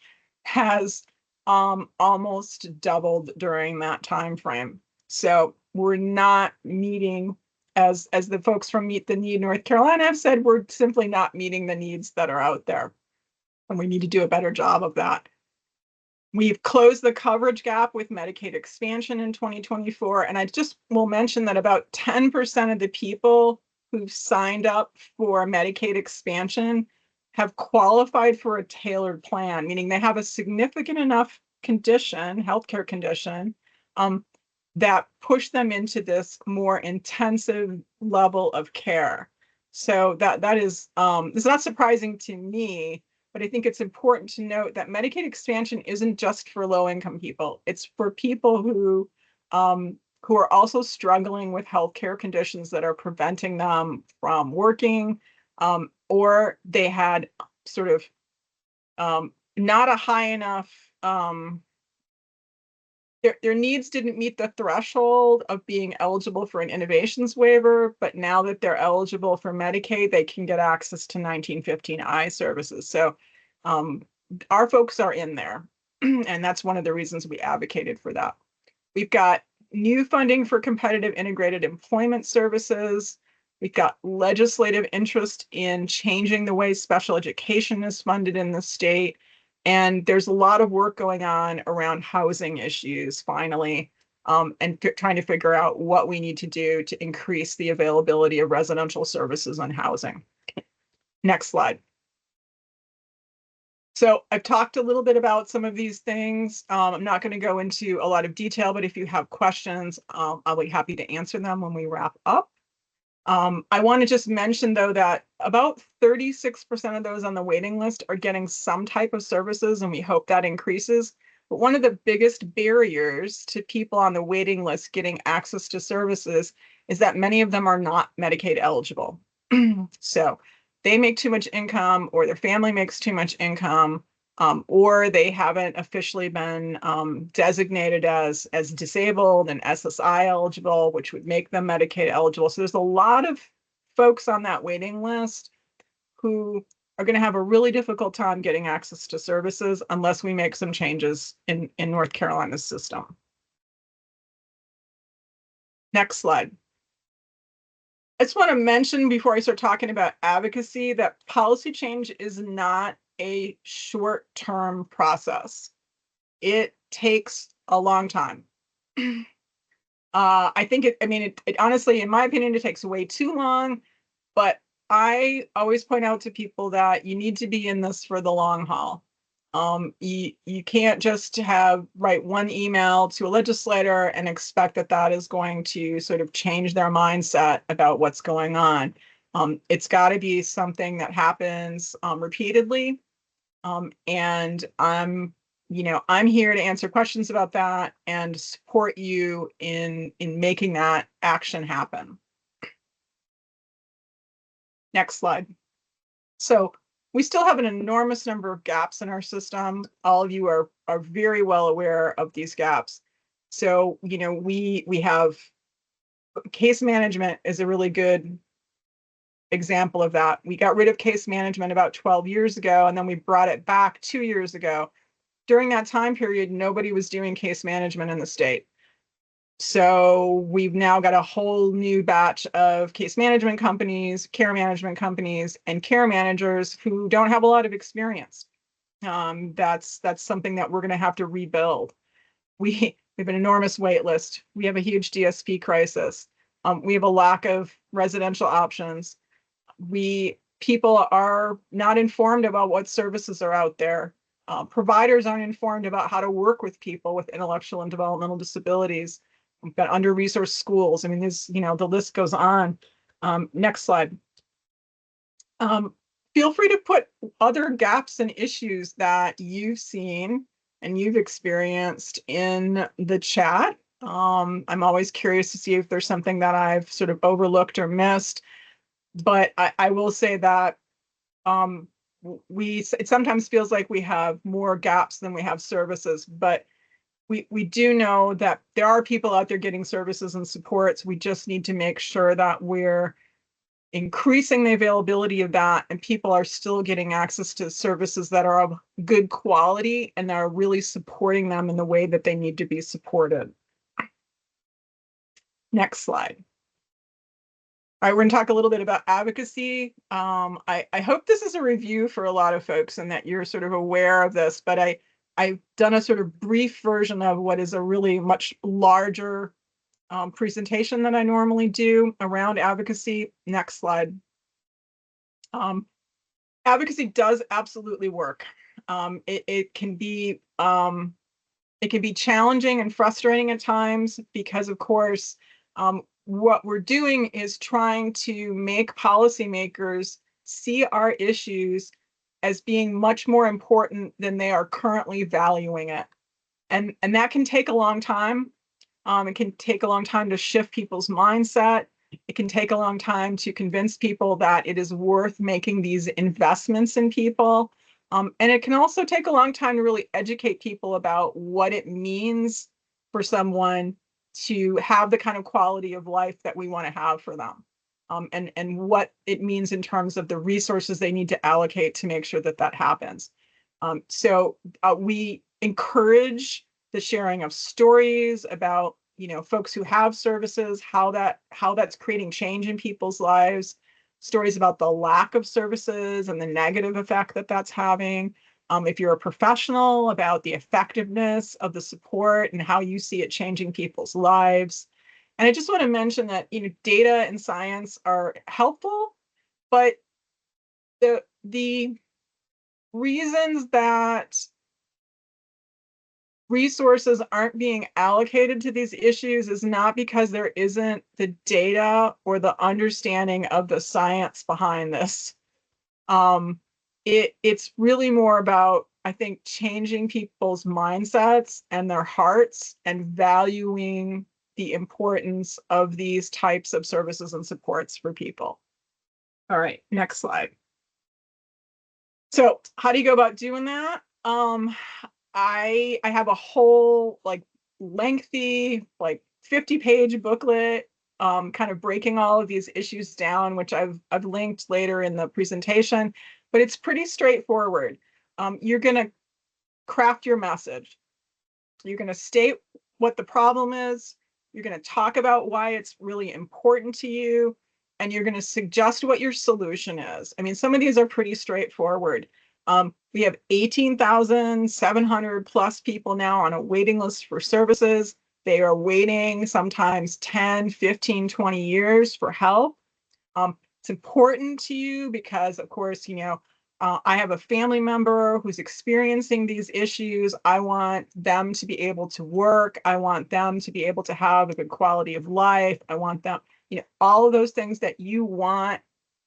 has almost doubled during that time frame. So we're not meeting, as the folks from Meet the Need North Carolina have said, we're simply not meeting the needs that are out there. And we need to do a better job of that. We've closed the coverage gap with Medicaid expansion in 2024. And I just will mention that about 10% of the people who've signed up for Medicaid expansion have qualified for a tailored plan, meaning they have a significant enough condition, healthcare condition, that push them into this more intensive level of care. So that is, it's not surprising to me, but I think it's important to note that Medicaid expansion isn't just for low-income people. It's for people who are also struggling with healthcare conditions that are preventing them from working, or they had sort of not a high enough, their needs didn't meet the threshold of being eligible for an innovations waiver, but now that they're eligible for Medicaid, they can get access to 1915I services. So our folks are in there, and that's one of the reasons we advocated for that. We've got new funding for competitive integrated employment services. We've got legislative interest in changing the way special education is funded in the state. And there's a lot of work going on around housing issues, finally, and trying to figure out what we need to do to increase the availability of residential services and housing. Next slide. So I've talked a little bit about some of these things. I'm not going to go into a lot of detail, but if you have questions, I'll be happy to answer them when we wrap up. I want to just mention, though, that about 36% of those on the waiting list are getting some type of services, and we hope that increases. But one of the biggest barriers to people on the waiting list getting access to services is that many of them are not Medicaid eligible. So they make too much income, or their family makes too much income, or they haven't officially been designated as disabled and SSI eligible, which would make them Medicaid eligible. So there's a lot of folks on that waiting list who are going to have a really difficult time getting access to services unless we make some changes in North Carolina's system. Next slide. I just want to mention before I start talking about advocacy that policy change is not a short-term process. It takes a long time. I think it honestly, in my opinion, it takes way too long, but I always point out to people that you need to be in this for the long haul. You can't just write one email to a legislator and expect that that is going to sort of change their mindset about what's going on. It's got to be something that happens repeatedly. And I'm here to answer questions about that and support you in making that action happen. Next slide. So we still have an enormous number of gaps in our system. All of you are very well aware of these gaps. So, we have case management is a really good example of that. We got rid of case management about 12 years ago, and then we brought it back 2 years ago. During that time period, nobody was doing case management in the state. So we've now got a whole new batch of case management companies, care management companies, and care managers who don't have a lot of experience. That's something that we're going to have to rebuild. We have an enormous wait list. We have a huge DSP crisis. We have a lack of residential options. People are not informed about what services are out there. Providers aren't informed about how to work with people with intellectual and developmental disabilities. We've got under-resourced schools. I mean, the list goes on. Next slide. Feel free to put other gaps and issues that you've seen and you've experienced in the chat. I'm always curious to see if there's something that I've sort of overlooked or missed. But I will say that it sometimes feels like we have more gaps than we have services, but we do know that there are people out there getting services and supports. We just need to make sure that we're increasing the availability of that, and people are still getting access to services that are of good quality and that are really supporting them in the way that they need to be supported. Next slide. All right, we're going to talk a little bit about advocacy. I hope this is a review for a lot of folks and that you're sort of aware of this, but I've done a sort of brief version of what is a really much larger presentation than I normally do around advocacy. Next slide. Advocacy does absolutely work. It can be challenging and frustrating at times because, of course, what we're doing is trying to make policymakers see our issues as being much more important than they are currently valuing it. And that can take a long time. It can take a long time to shift people's mindset. It can take a long time to convince people that it is worth making these investments in people. And it can also take a long time to really educate people about what it means for someone to have the kind of quality of life that we want to have for them. And what it means in terms of the resources they need to allocate to make sure that that happens. So we encourage the sharing of stories about folks who have services, how that's creating change in people's lives, stories about the lack of services and the negative effect that that's having. If you're a professional, about the effectiveness of the support and how you see it changing people's lives. And I just want to mention that data and science are helpful, but the reasons that resources aren't being allocated to these issues is not because there isn't the data or the understanding of the science behind this. It's really more about, I think, changing people's mindsets and their hearts and valuing the importance of these types of services and supports for people. All right, next slide. So how do you go about doing that? I have a whole lengthy 50-page booklet kind of breaking all of these issues down, which I've linked later in the presentation, but it's pretty straightforward. You're going to craft your message. You're going to state what the problem is. You're going to talk about why it's really important to you, and you're going to suggest what your solution is. I mean, some of these are pretty straightforward. We have 18,700 plus people now on a waiting list for services. They are waiting sometimes 10, 15, 20 years for help. It's important to you because, of course, I have a family member who's experiencing these issues. I want them to be able to work. I want them to be able to have a good quality of life. I want them, all of those things that you want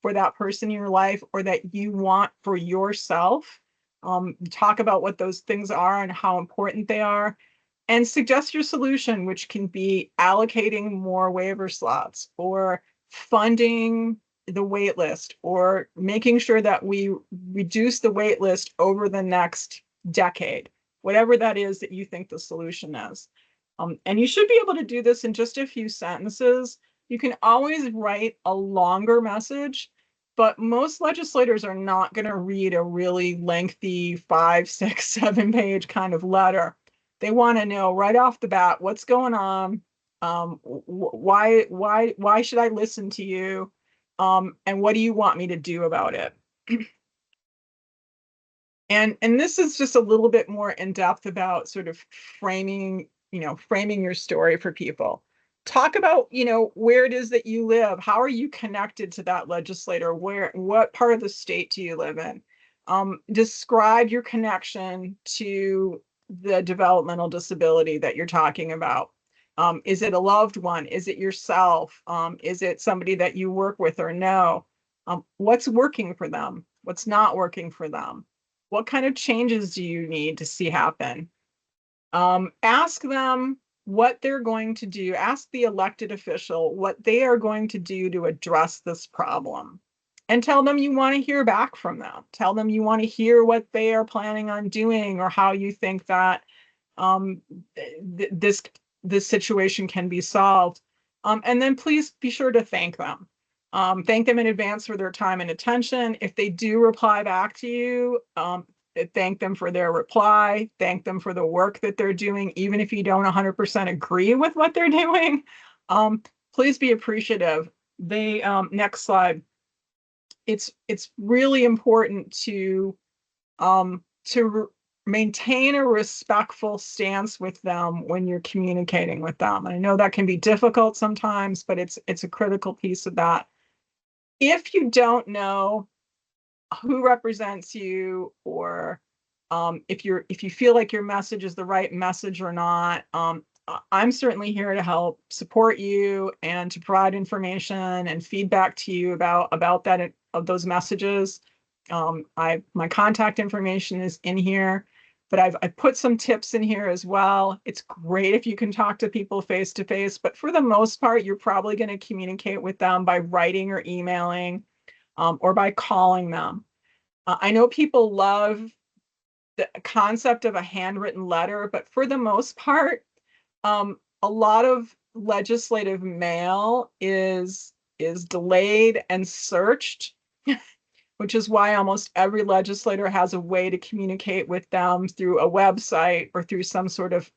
for that person in your life or that you want for yourself. Talk about what those things are and how important they are, and suggest your solution, which can be allocating more waiver slots or funding the wait list or making sure that we reduce the wait list over the next decade, whatever that is that you think the solution is. And you should be able to do this in just a few sentences. You can always write a longer message, but most legislators are not going to read a really lengthy 5, 6, 7-page kind of letter. They want to know right off the bat what's going on. Why should I listen to you? And what do you want me to do about it? And this is just a little bit more in depth about sort of framing your story for people. Talk about, where it is that you live. How are you connected to that legislator? What part of the state do you live in? Describe your connection to the developmental disability that you're talking about. Is it a loved one? Is it yourself? Is it somebody that you work with or know? What's working for them? What's not working for them? What kind of changes do you need to see happen? Ask them what they're going to do. Ask the elected official what they are going to do to address this problem. And tell them you want to hear back from them. Tell them you want to hear what they are planning on doing or how you think that this situation can be solved. And then please be sure to thank them. Thank them in advance for their time and attention. If they do reply back to you, thank them for their reply. Thank them for the work that they're doing, even if you don't 100% agree with what they're doing. Please be appreciative. Next slide. It's really important to maintain a respectful stance with them when you're communicating with them. I know that can be difficult sometimes, but it's a critical piece of that. If you don't know who represents you, or if you feel like your message is the right message or not, I'm certainly here to help support you and to provide information and feedback to you about that of those messages. My contact information is in here, but I put some tips in here as well. It's great if you can talk to people face to face, but for the most part, you're probably going to communicate with them by writing or emailing, or by calling them. I know people love the concept of a handwritten letter, but for the most part, a lot of legislative mail is delayed and searched, which is why almost every legislator has a way to communicate with them through a website or through some sort of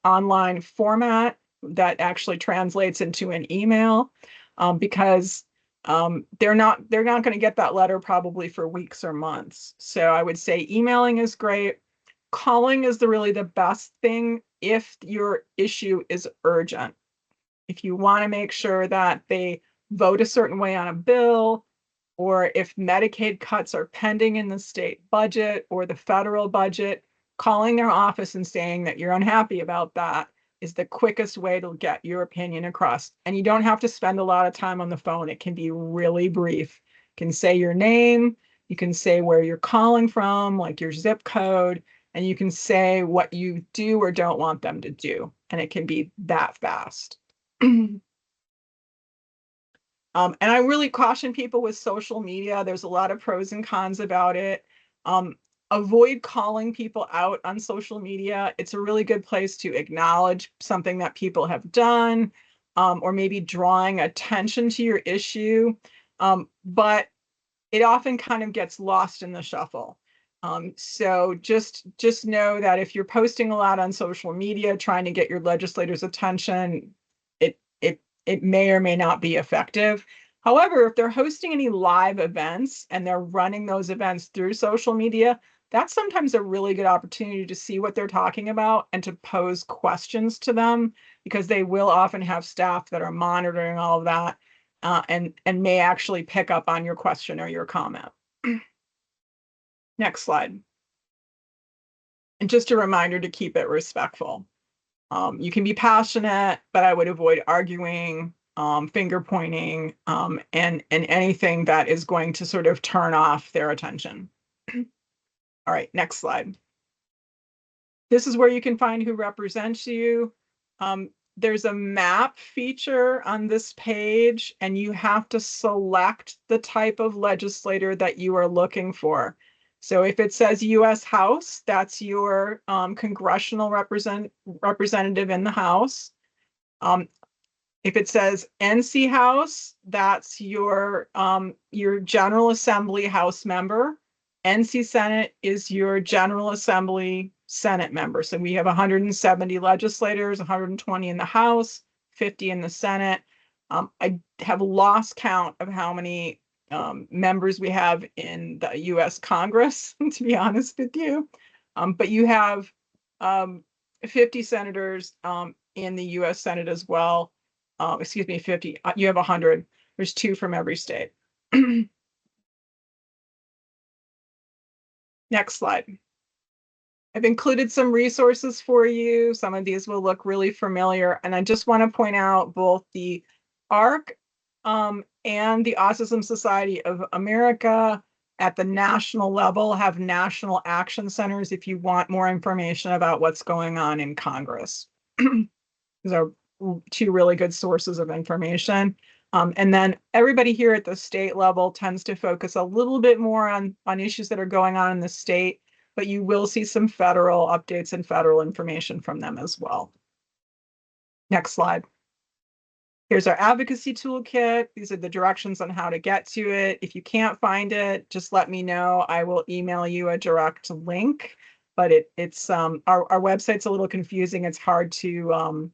online format that actually translates into an email, because they're not going to get that letter probably for weeks or months. So I would say emailing is great. Calling is really the best thing if your issue is urgent. If you want to make sure that they vote a certain way on a bill, or if Medicaid cuts are pending in the state budget or the federal budget, calling their office and saying that you're unhappy about that is the quickest way to get your opinion across. And you don't have to spend a lot of time on the phone. It can be really brief. You can say your name, you can say where you're calling from, like your zip code, and you can say what you do or don't want them to do. And it can be that fast. And I really caution people with social media. There's a lot of pros and cons about it. Avoid calling people out on social media. It's a really good place to acknowledge something that people have done, or maybe drawing attention to your issue. But it often kind of gets lost in the shuffle. So just know that if you're posting a lot on social media, trying to get your legislators' attention, it may or may not be effective. However, if they're hosting any live events and they're running those events through social media, that's sometimes a really good opportunity to see what they're talking about and to pose questions to them, because they will often have staff that are monitoring all of that, and may actually pick up on your question or your comment. Next slide. And just a reminder to keep it respectful. You can be passionate, but I would avoid arguing, finger pointing, and anything that is going to sort of turn off their attention. All right, next slide. This is where you can find who represents you. There's a map feature on this page, and you have to select the type of legislator that you are looking for. So if it says U.S. House, that's your congressional representative in the House. If it says NC House, that's your General Assembly House member. NC Senate is your General Assembly Senate member. So we have 170 legislators, 120 in the House, 50 in the Senate. I have lost count of how many members we have in the US Congress, to be honest with you. But you have 50 senators in the US Senate as well. Excuse me, 50. You have 100. There's 2 from every state. Next slide. I've included some resources for you. Some of these will look really familiar. And I just want to point out both the ARC and the Autism Society of America at the national level have national action centers if you want more information about what's going on in Congress. These are 2 really good sources of information. And then everybody here at the state level tends to focus a little bit more on issues that are going on in the state, but you will see some federal updates and federal information from them as well. Next slide. Here's our advocacy toolkit. These are the directions on how to get to it. If you can't find it, just let me know. I will email you a direct link, but it's our website's a little confusing. It's hard to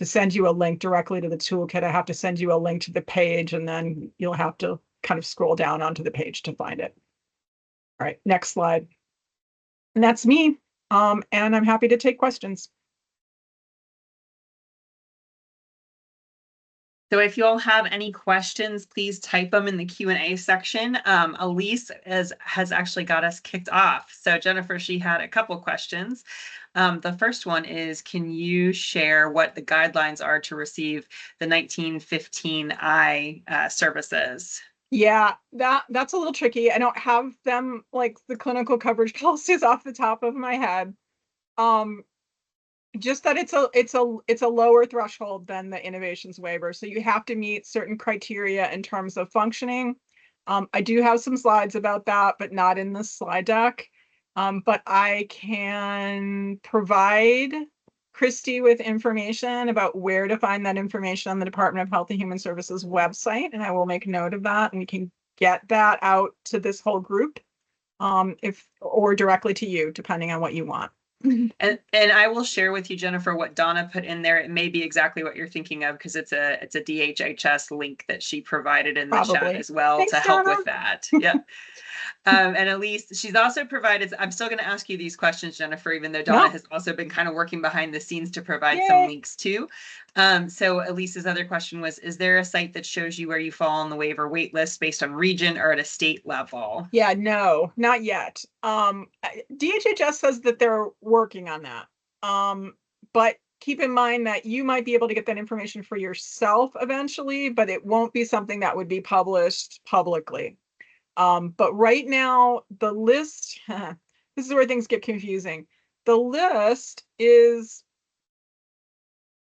send you a link directly to the toolkit. I have to send you a link to the page, and then you'll have to kind of scroll down onto the page to find it. All right, next slide. And that's me. And I'm happy to take questions. So if you all have any questions, please type them in the Q&A section. Elise has actually got us kicked off. So Jennifer, she had a couple questions. The first one is, can you share what the guidelines are to receive the 1915I services? Yeah, that's a little tricky. I don't have them, like the clinical coverage policies, off the top of my head. Just that it's a lower threshold than the innovations waiver. So you have to meet certain criteria in terms of functioning. I do have some slides about that, but not in the slide deck. But I can provide Christy with information about where to find that information on the Department of Health and Human Services website, and I will make note of that, and we can get that out to this whole group, or directly to you, depending on what you want. And I will share with you, Jennifer, what Donna put in there. It may be exactly what you're thinking of, because it's a DHHS link that she provided in the chat as well. Thanks, to help Donna. With that. Yeah. And Elise, she's also provided, I'm still going to ask you these questions, Jennifer, even though Donna has also been kind of working behind the scenes to provide some links too. So Elise's other question was, is there a site that shows you where you fall on the waiver wait list based on region or at a state level? Yeah, no, not yet. DHHS says that they're working on that. But keep in mind that you might be able to get that information for yourself eventually, but it won't be something that would be published publicly. But right now, the list, this is where things get confusing. The list is,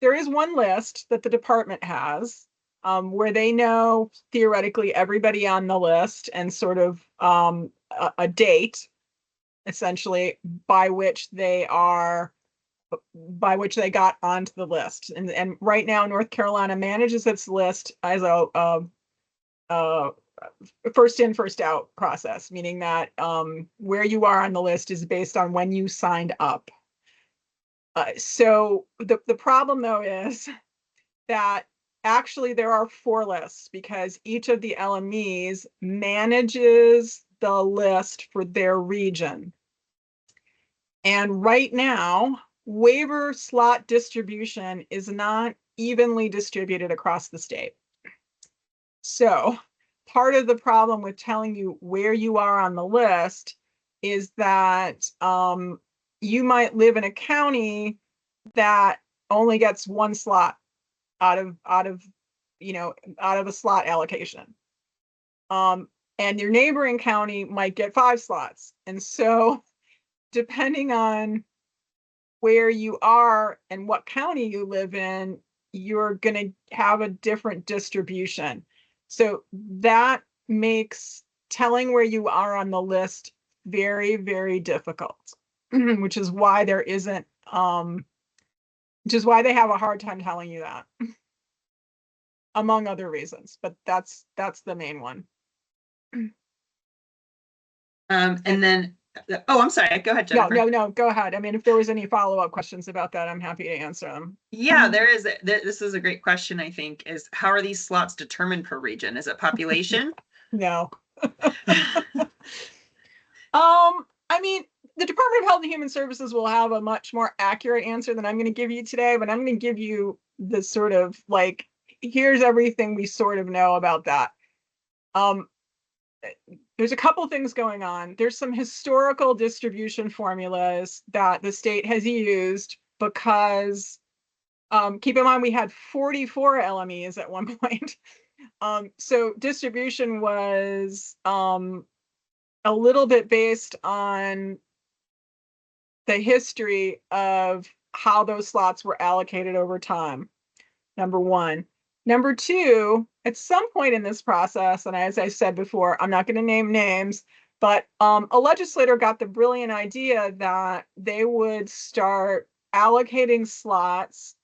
there is one list that the department has, where they know theoretically everybody on the list, and sort of a date, essentially, by which they got onto the list. And right now, North Carolina manages its list as a first in, first out process, meaning that where you are on the list is based on when you signed up. So the problem, though, is that actually there are 4 lists, because each of the LMEs manages the list for their region. And right now, waiver slot distribution is not evenly distributed across the state. So part of the problem with telling you where you are on the list is that you might live in a county that only gets one slot out of a slot allocation. And your neighboring county might get 5 slots. And so depending on where you are and what county you live in, you're going to have a different distribution. So that makes telling where you are on the list very, very difficult, which is why there isn't, which is why they have a hard time telling you that, among other reasons. But that's the main one. And then, oh, I'm sorry. Go ahead, Jennifer. No, go ahead. I mean, if there was any follow-up questions about that, I'm happy to answer them. Yeah, this is a great question, I think, is how are these slots determined per region? Is it population? No. I mean, the Department of Health and Human Services will have a much more accurate answer than I'm going to give you today, but I'm going to give you the sort of like, here's everything we sort of know about that. There's a couple things going on. There's some historical distribution formulas that the state has used because, keep in mind, we had 44 LMEs at one point. So distribution was a little bit based on the history of how those slots were allocated over time, number one. Number two, at some point in this process, and as I said before, I'm not going to name names, but a legislator got the brilliant idea that they would start allocating slots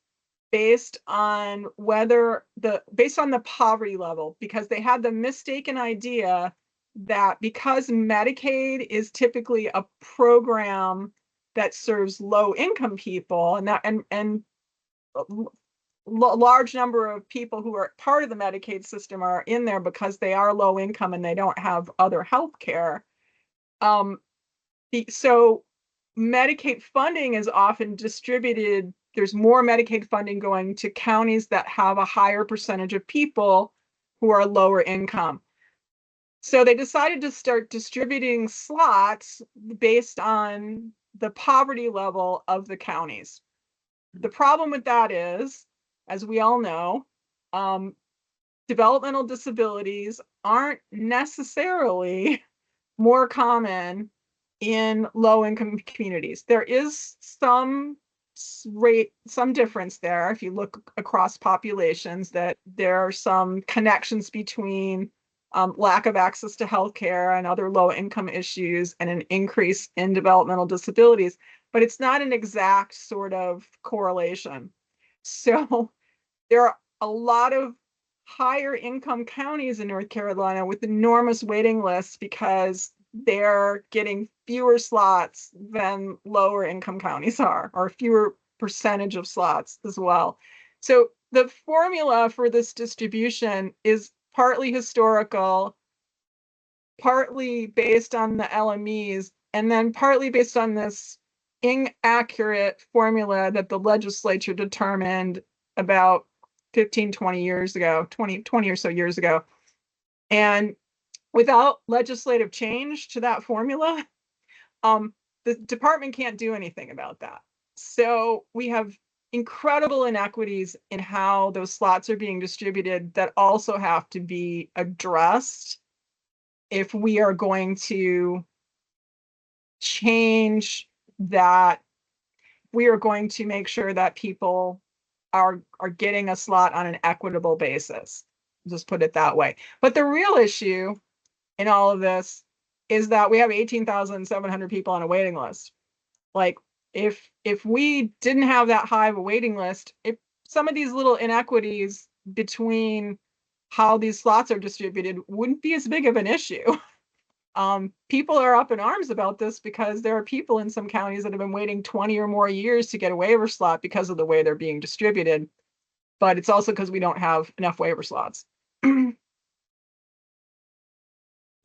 based on the poverty level, because they had the mistaken idea that because Medicaid is typically a program that serves low income people, and large number of people who are part of the Medicaid system are in there because they are low income and they don't have other health care. So Medicaid funding is often distributed. There's more Medicaid funding going to counties that have a higher percentage of people who are lower income. So they decided to start distributing slots based on the poverty level of the counties. The problem with that is, as we all know, developmental disabilities aren't necessarily more common in low-income communities. There is some difference there. If you look across populations, that there are some connections between lack of access to healthcare and other low-income issues and an increase in developmental disabilities, but it's not an exact sort of correlation. So there are a lot of higher income counties in North Carolina with enormous waiting lists because they're getting fewer slots than lower income counties are, or fewer percentage of slots as well. So the formula for this distribution is partly historical, partly based on the LMEs, and then partly based on this inaccurate formula that the legislature determined about 15, 20 years ago, 20 or so years ago. And without legislative change to that formula, the department can't do anything about that. So we have incredible inequities in how those slots are being distributed that also have to be addressed if we are going to change that. We are going to make sure that people are getting a slot on an equitable basis. Just put it that way. But the real issue in all of this is that we have 18,700 people on a waiting list. Like, if we didn't have that high of a waiting list, if some of these little inequities between how these slots are distributed wouldn't be as big of an issue. People are up in arms about this because there are people in some counties that have been waiting 20 or more years to get a waiver slot because of the way they're being distributed. But it's also because we don't have enough waiver slots.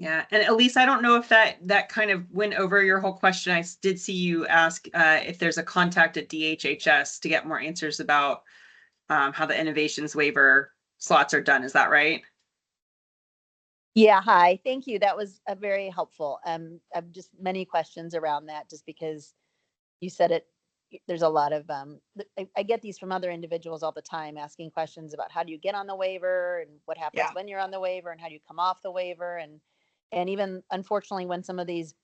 Yeah, and Elise, I don't know if that kind of went over your whole question. I did see you ask if there's a contact at DHHS to get more answers about how the innovations waiver slots are done. Is that right? Yeah, hi. Thank you. That was very helpful. I've just many questions around that just because you said it. There's a lot of I get these from other individuals all the time asking questions about how do you get on the waiver and what happens Yeah. when you're on the waiver and how do you come off the waiver, and even unfortunately when some of these,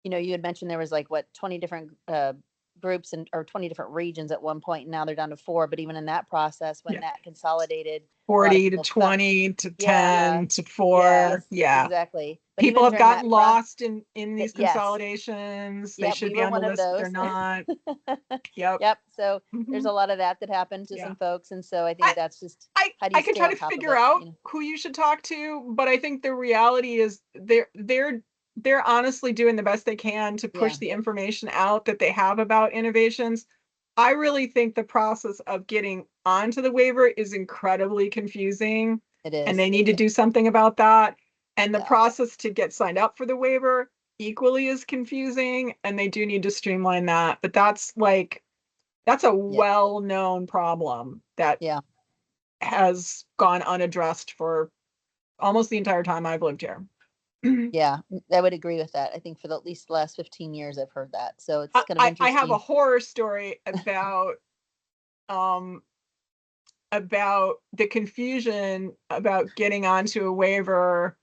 you had mentioned there was like what 20 different groups and or 20 different regions at one point, and now they're down to 4. But even in that process, when Yeah. that consolidated, a lot of 40 to people felt, 20 to yeah, 10 to 4. yes, Yeah. exactly. But People even have during gotten that process, lost in these yes, consolidations. They yep, should we be were on the one of list, but they're those. not. Yep. Yep. So there's Hmm. a lot of that happened to Yeah. some folks, and so I I, think that's just I how do I you could stay try on to top of figure it, out who you should talk to, but I think the reality is they're honestly doing the best they can to Yeah, push the information out that they have about innovations. I really think the process of getting onto the waiver is incredibly confusing, it and is. they need to do something about that. And the Yeah, process to get signed up for the waiver equally is confusing, and they do need to streamline that. But that's a yeah, well-known problem that yeah, has gone unaddressed for almost the entire time I've lived here. yeah. I would agree with that. I think for the, at least the last 15 years, I've heard that. So it's I, kind of I have a interesting. horror story um about the confusion about getting onto a waiver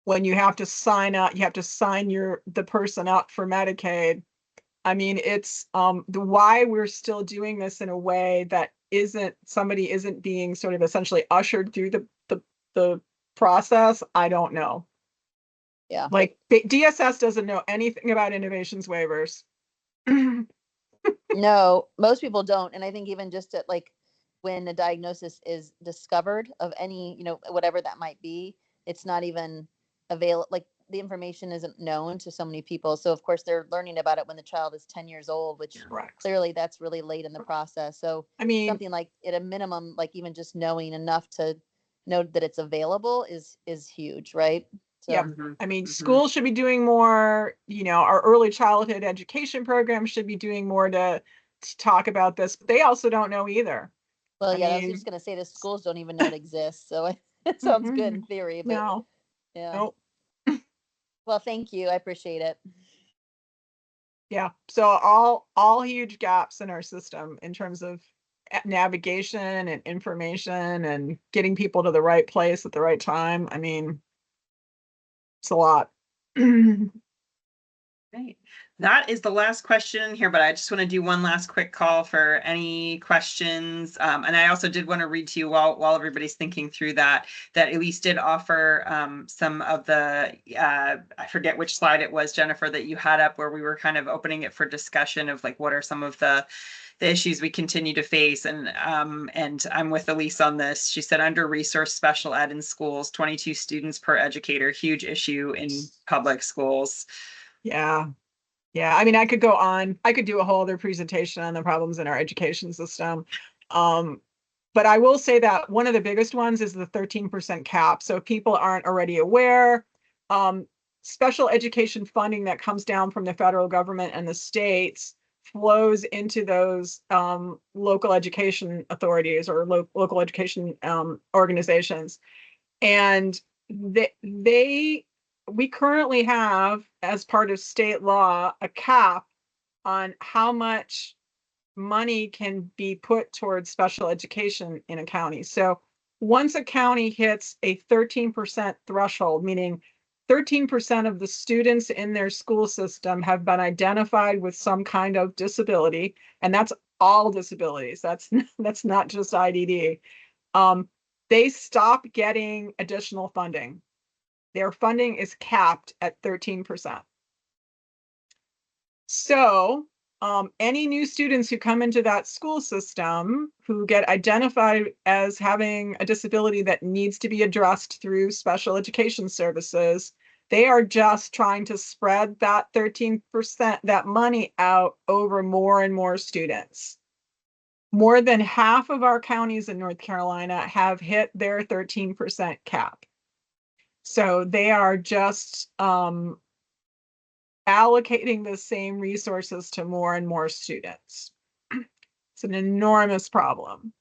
when you have to sign up, you have to sign the person up for Medicaid. I mean, it's the why we're still doing this in a way that somebody isn't being sort of essentially ushered through the process. I don't know. Yeah. Like DSS doesn't know anything about innovations waivers. No, most people don't. And I think even just at like when a diagnosis is discovered of any, whatever that might be, it's not even available. Like the information isn't known to so many people. So of course they're learning about it when the child is 10 years old, which Correct. clearly that's really late in the process. So I mean, something like at a minimum, like even just knowing enough to know that it's available is huge, right? yep. So I mean, Hmm. schools should be doing more, our early childhood education program should be doing more to talk about this. But they also don't know either. well, I yeah, I was mean, just gonna say the schools don't even know it exists. So it sounds good in theory, but no, yeah. no. Well, thank you. I appreciate it. Yeah. So all huge gaps in our system in terms of navigation and information and getting people to the right place at the right time. I mean, it's a lot. Great. That is the last question here, but I just want to do one last quick call for any questions. And I also did want to read to you while everybody's thinking through that Elise did offer some of the, I forget which slide it was, Jennifer, that you had up where we were kind of opening it for discussion of like, what are some of the issues we continue to face. And I'm with Elise on this. She said under resource special ed in schools, 22 students per educator, huge issue in public schools. Yeah. Yeah. I mean, I could go on. I could do a whole other presentation on the problems in our education system. Um, but I will say that one of the biggest ones is the 13% cap. So if people aren't already aware, um, special education funding that comes down from the federal government and the states flows into those local education authorities or local education organizations. And we currently have, as part of state law, a cap on how much money can be put towards special education in a county. So once a county hits a 13% threshold, meaning 13% of the students in their school system have been identified with some kind of disability, and that's all disabilities. That's not just IDD. They stop getting additional funding. Their funding is capped at 13%. So any new students who come into that school system who get identified as having a disability that needs to be addressed through special education services, they are just trying to spread that 13%, that money out over more and more students. More than half of our counties in North Carolina have hit their 13% cap. So they are just allocating the same resources to more and more students. It's an enormous problem.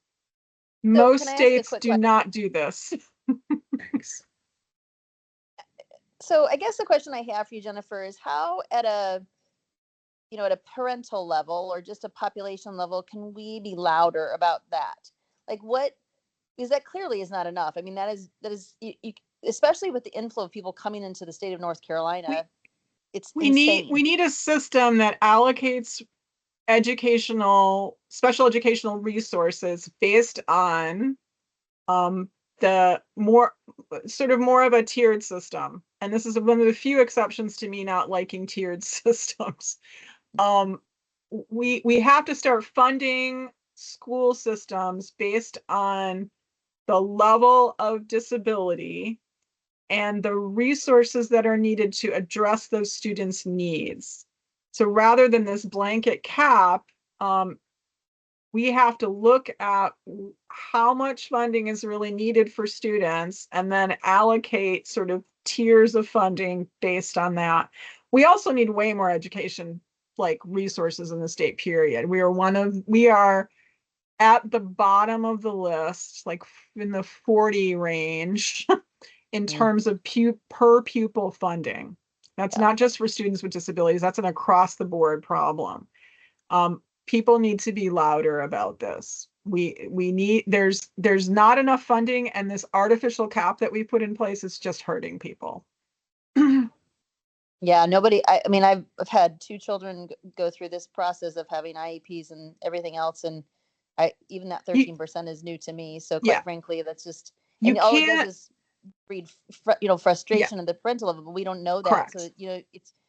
So Most can I ask a states quick do question? not do this. So I guess the question I have for you, Jennifer, is how at a at a parental level or just a population level can we be louder about that? Like what, because that clearly is not enough. I mean, that is especially with the inflow of people coming into the state of North Carolina, it's we insane. need a system that allocates special educational resources based on the more of a tiered system. And this is one of the few exceptions to me not liking tiered systems. We have to start funding school systems based on the level of disability and the resources that are needed to address those students' needs. So rather than this blanket cap, we have to look at how much funding is really needed for students and then allocate sort of tiers of funding based on that. We also need way more education resources in the state, period. We are at the bottom of the list, like in the 40 range in terms of per pupil funding. That's not just for students with disabilities, that's an across the board problem. People need to be louder about this. There's not enough funding, and this artificial cap that we put in place is just hurting people. Yeah, I mean, I've had two children go through this process of having IEPs and everything else, and even that 13% is new to me. So quite frankly, that's just, and all it does is breed frustration at the parental level, but we don't know that. Correct. So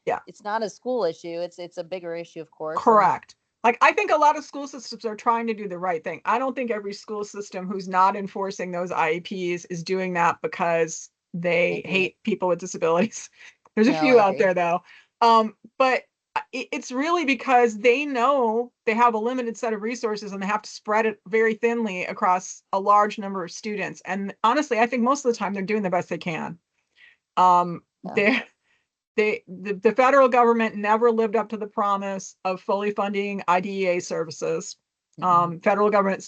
it's not a school issue. It's a bigger issue, of course. Correct. I think a lot of school systems are trying to do the right thing. I don't think every school system who's not enforcing those IEPs is doing that because they hate people with disabilities. There's a few out there though. But it's really because they know they have a limited set of resources and they have to spread it very thinly across a large number of students. And honestly, I think most of the time they're doing the best they can. The federal government never lived up to the promise of fully funding IDEA services. Federal government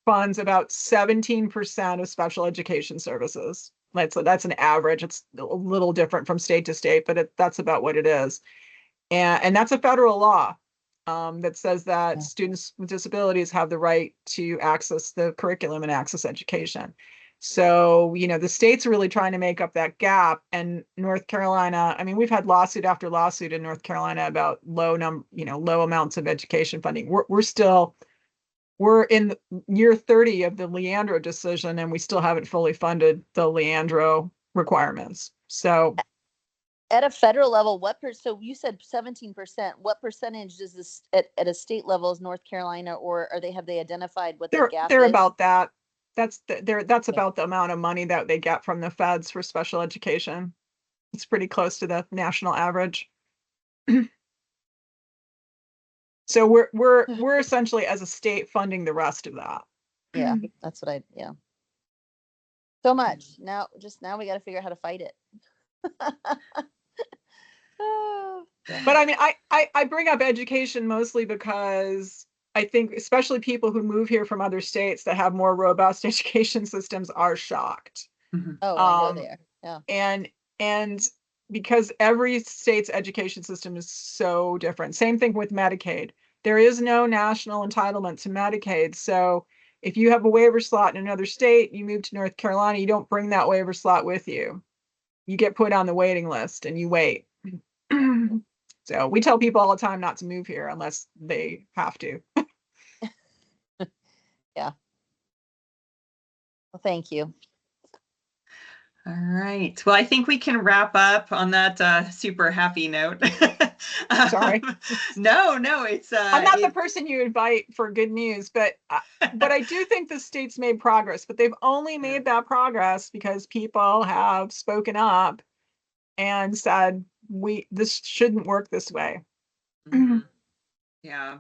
funds about 17% of special education services. That's an average. It's a little different from state to state, but that's about what it is. And that's a federal law that says that students with disabilities have the right to access the curriculum and access education. So, the states are really trying to make up that gap. And North Carolina, I mean, we've had lawsuit after lawsuit in North Carolina about low amounts of education funding. We're in year 30 of the Leandro decision, and we still haven't fully funded the Leandro requirements. So at a federal level, so you said 17%, what percentage is this at a state level is North Carolina, or have they identified what the gap is? They're about that. That's about the amount of money that they get from the feds for special education. It's pretty close to the national average. So we're essentially as a state funding the rest of that. Yeah, that's what so much. Now we got to figure out how to fight it. But I mean, I bring up education mostly because I think especially people who move here from other states that have more robust education systems are shocked. Oh, I know they are. Yeah. And because every state's education system is so different. Same thing with Medicaid. There is no national entitlement to Medicaid. So if you have a waiver slot in another state, you move to North Carolina, you don't bring that waiver slot with you. You get put on the waiting list and you wait. So we tell people all the time not to move here unless they have to. Yeah. Well, thank you. All right. Well, I think we can wrap up on that super happy note. Sorry. No, it's I'm not the person you invite for good news, but I do think the state's made progress, but they've only made that progress because people have spoken up and said this shouldn't work this way. Yeah.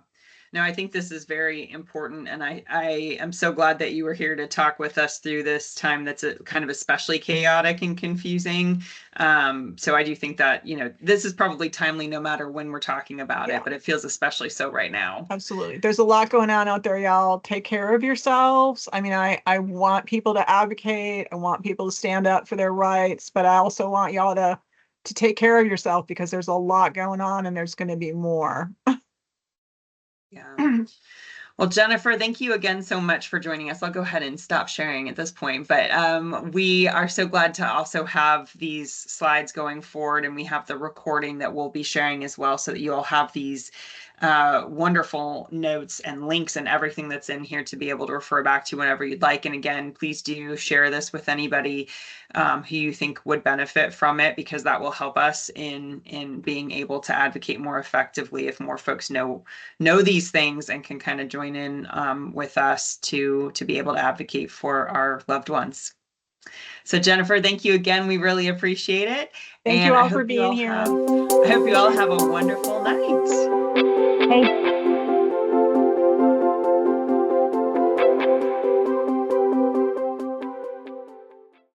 No, I think this is very important, and I am so glad that you were here to talk with us through this time that's kind of especially chaotic and confusing. So I do think that, this is probably timely no matter when we're talking about Yeah. it, but it feels especially so right now. Absolutely. There's a lot going on out there, y'all. Take care of yourselves. I mean, I want people to advocate. I want people to stand up for their rights, but I also want y'all to take care of yourself because there's a lot going on and there's going to be more. Yeah. Well, Jennifer, thank you again so much for joining us. I'll go ahead and stop sharing at this point, but we are so glad to also have these slides going forward, and we have the recording that we'll be sharing as well, so that you all have these wonderful notes and links and everything that's in here to be able to refer back to whenever you'd like. And again, please do share this with anybody who you think would benefit from it, because that will help us in being able to advocate more effectively if more folks know these things and can kind of join in with us to be able to advocate for our loved ones. So Jennifer, thank you again. We really appreciate it. Thank you all for being here. I hope you all have a wonderful night. Hey.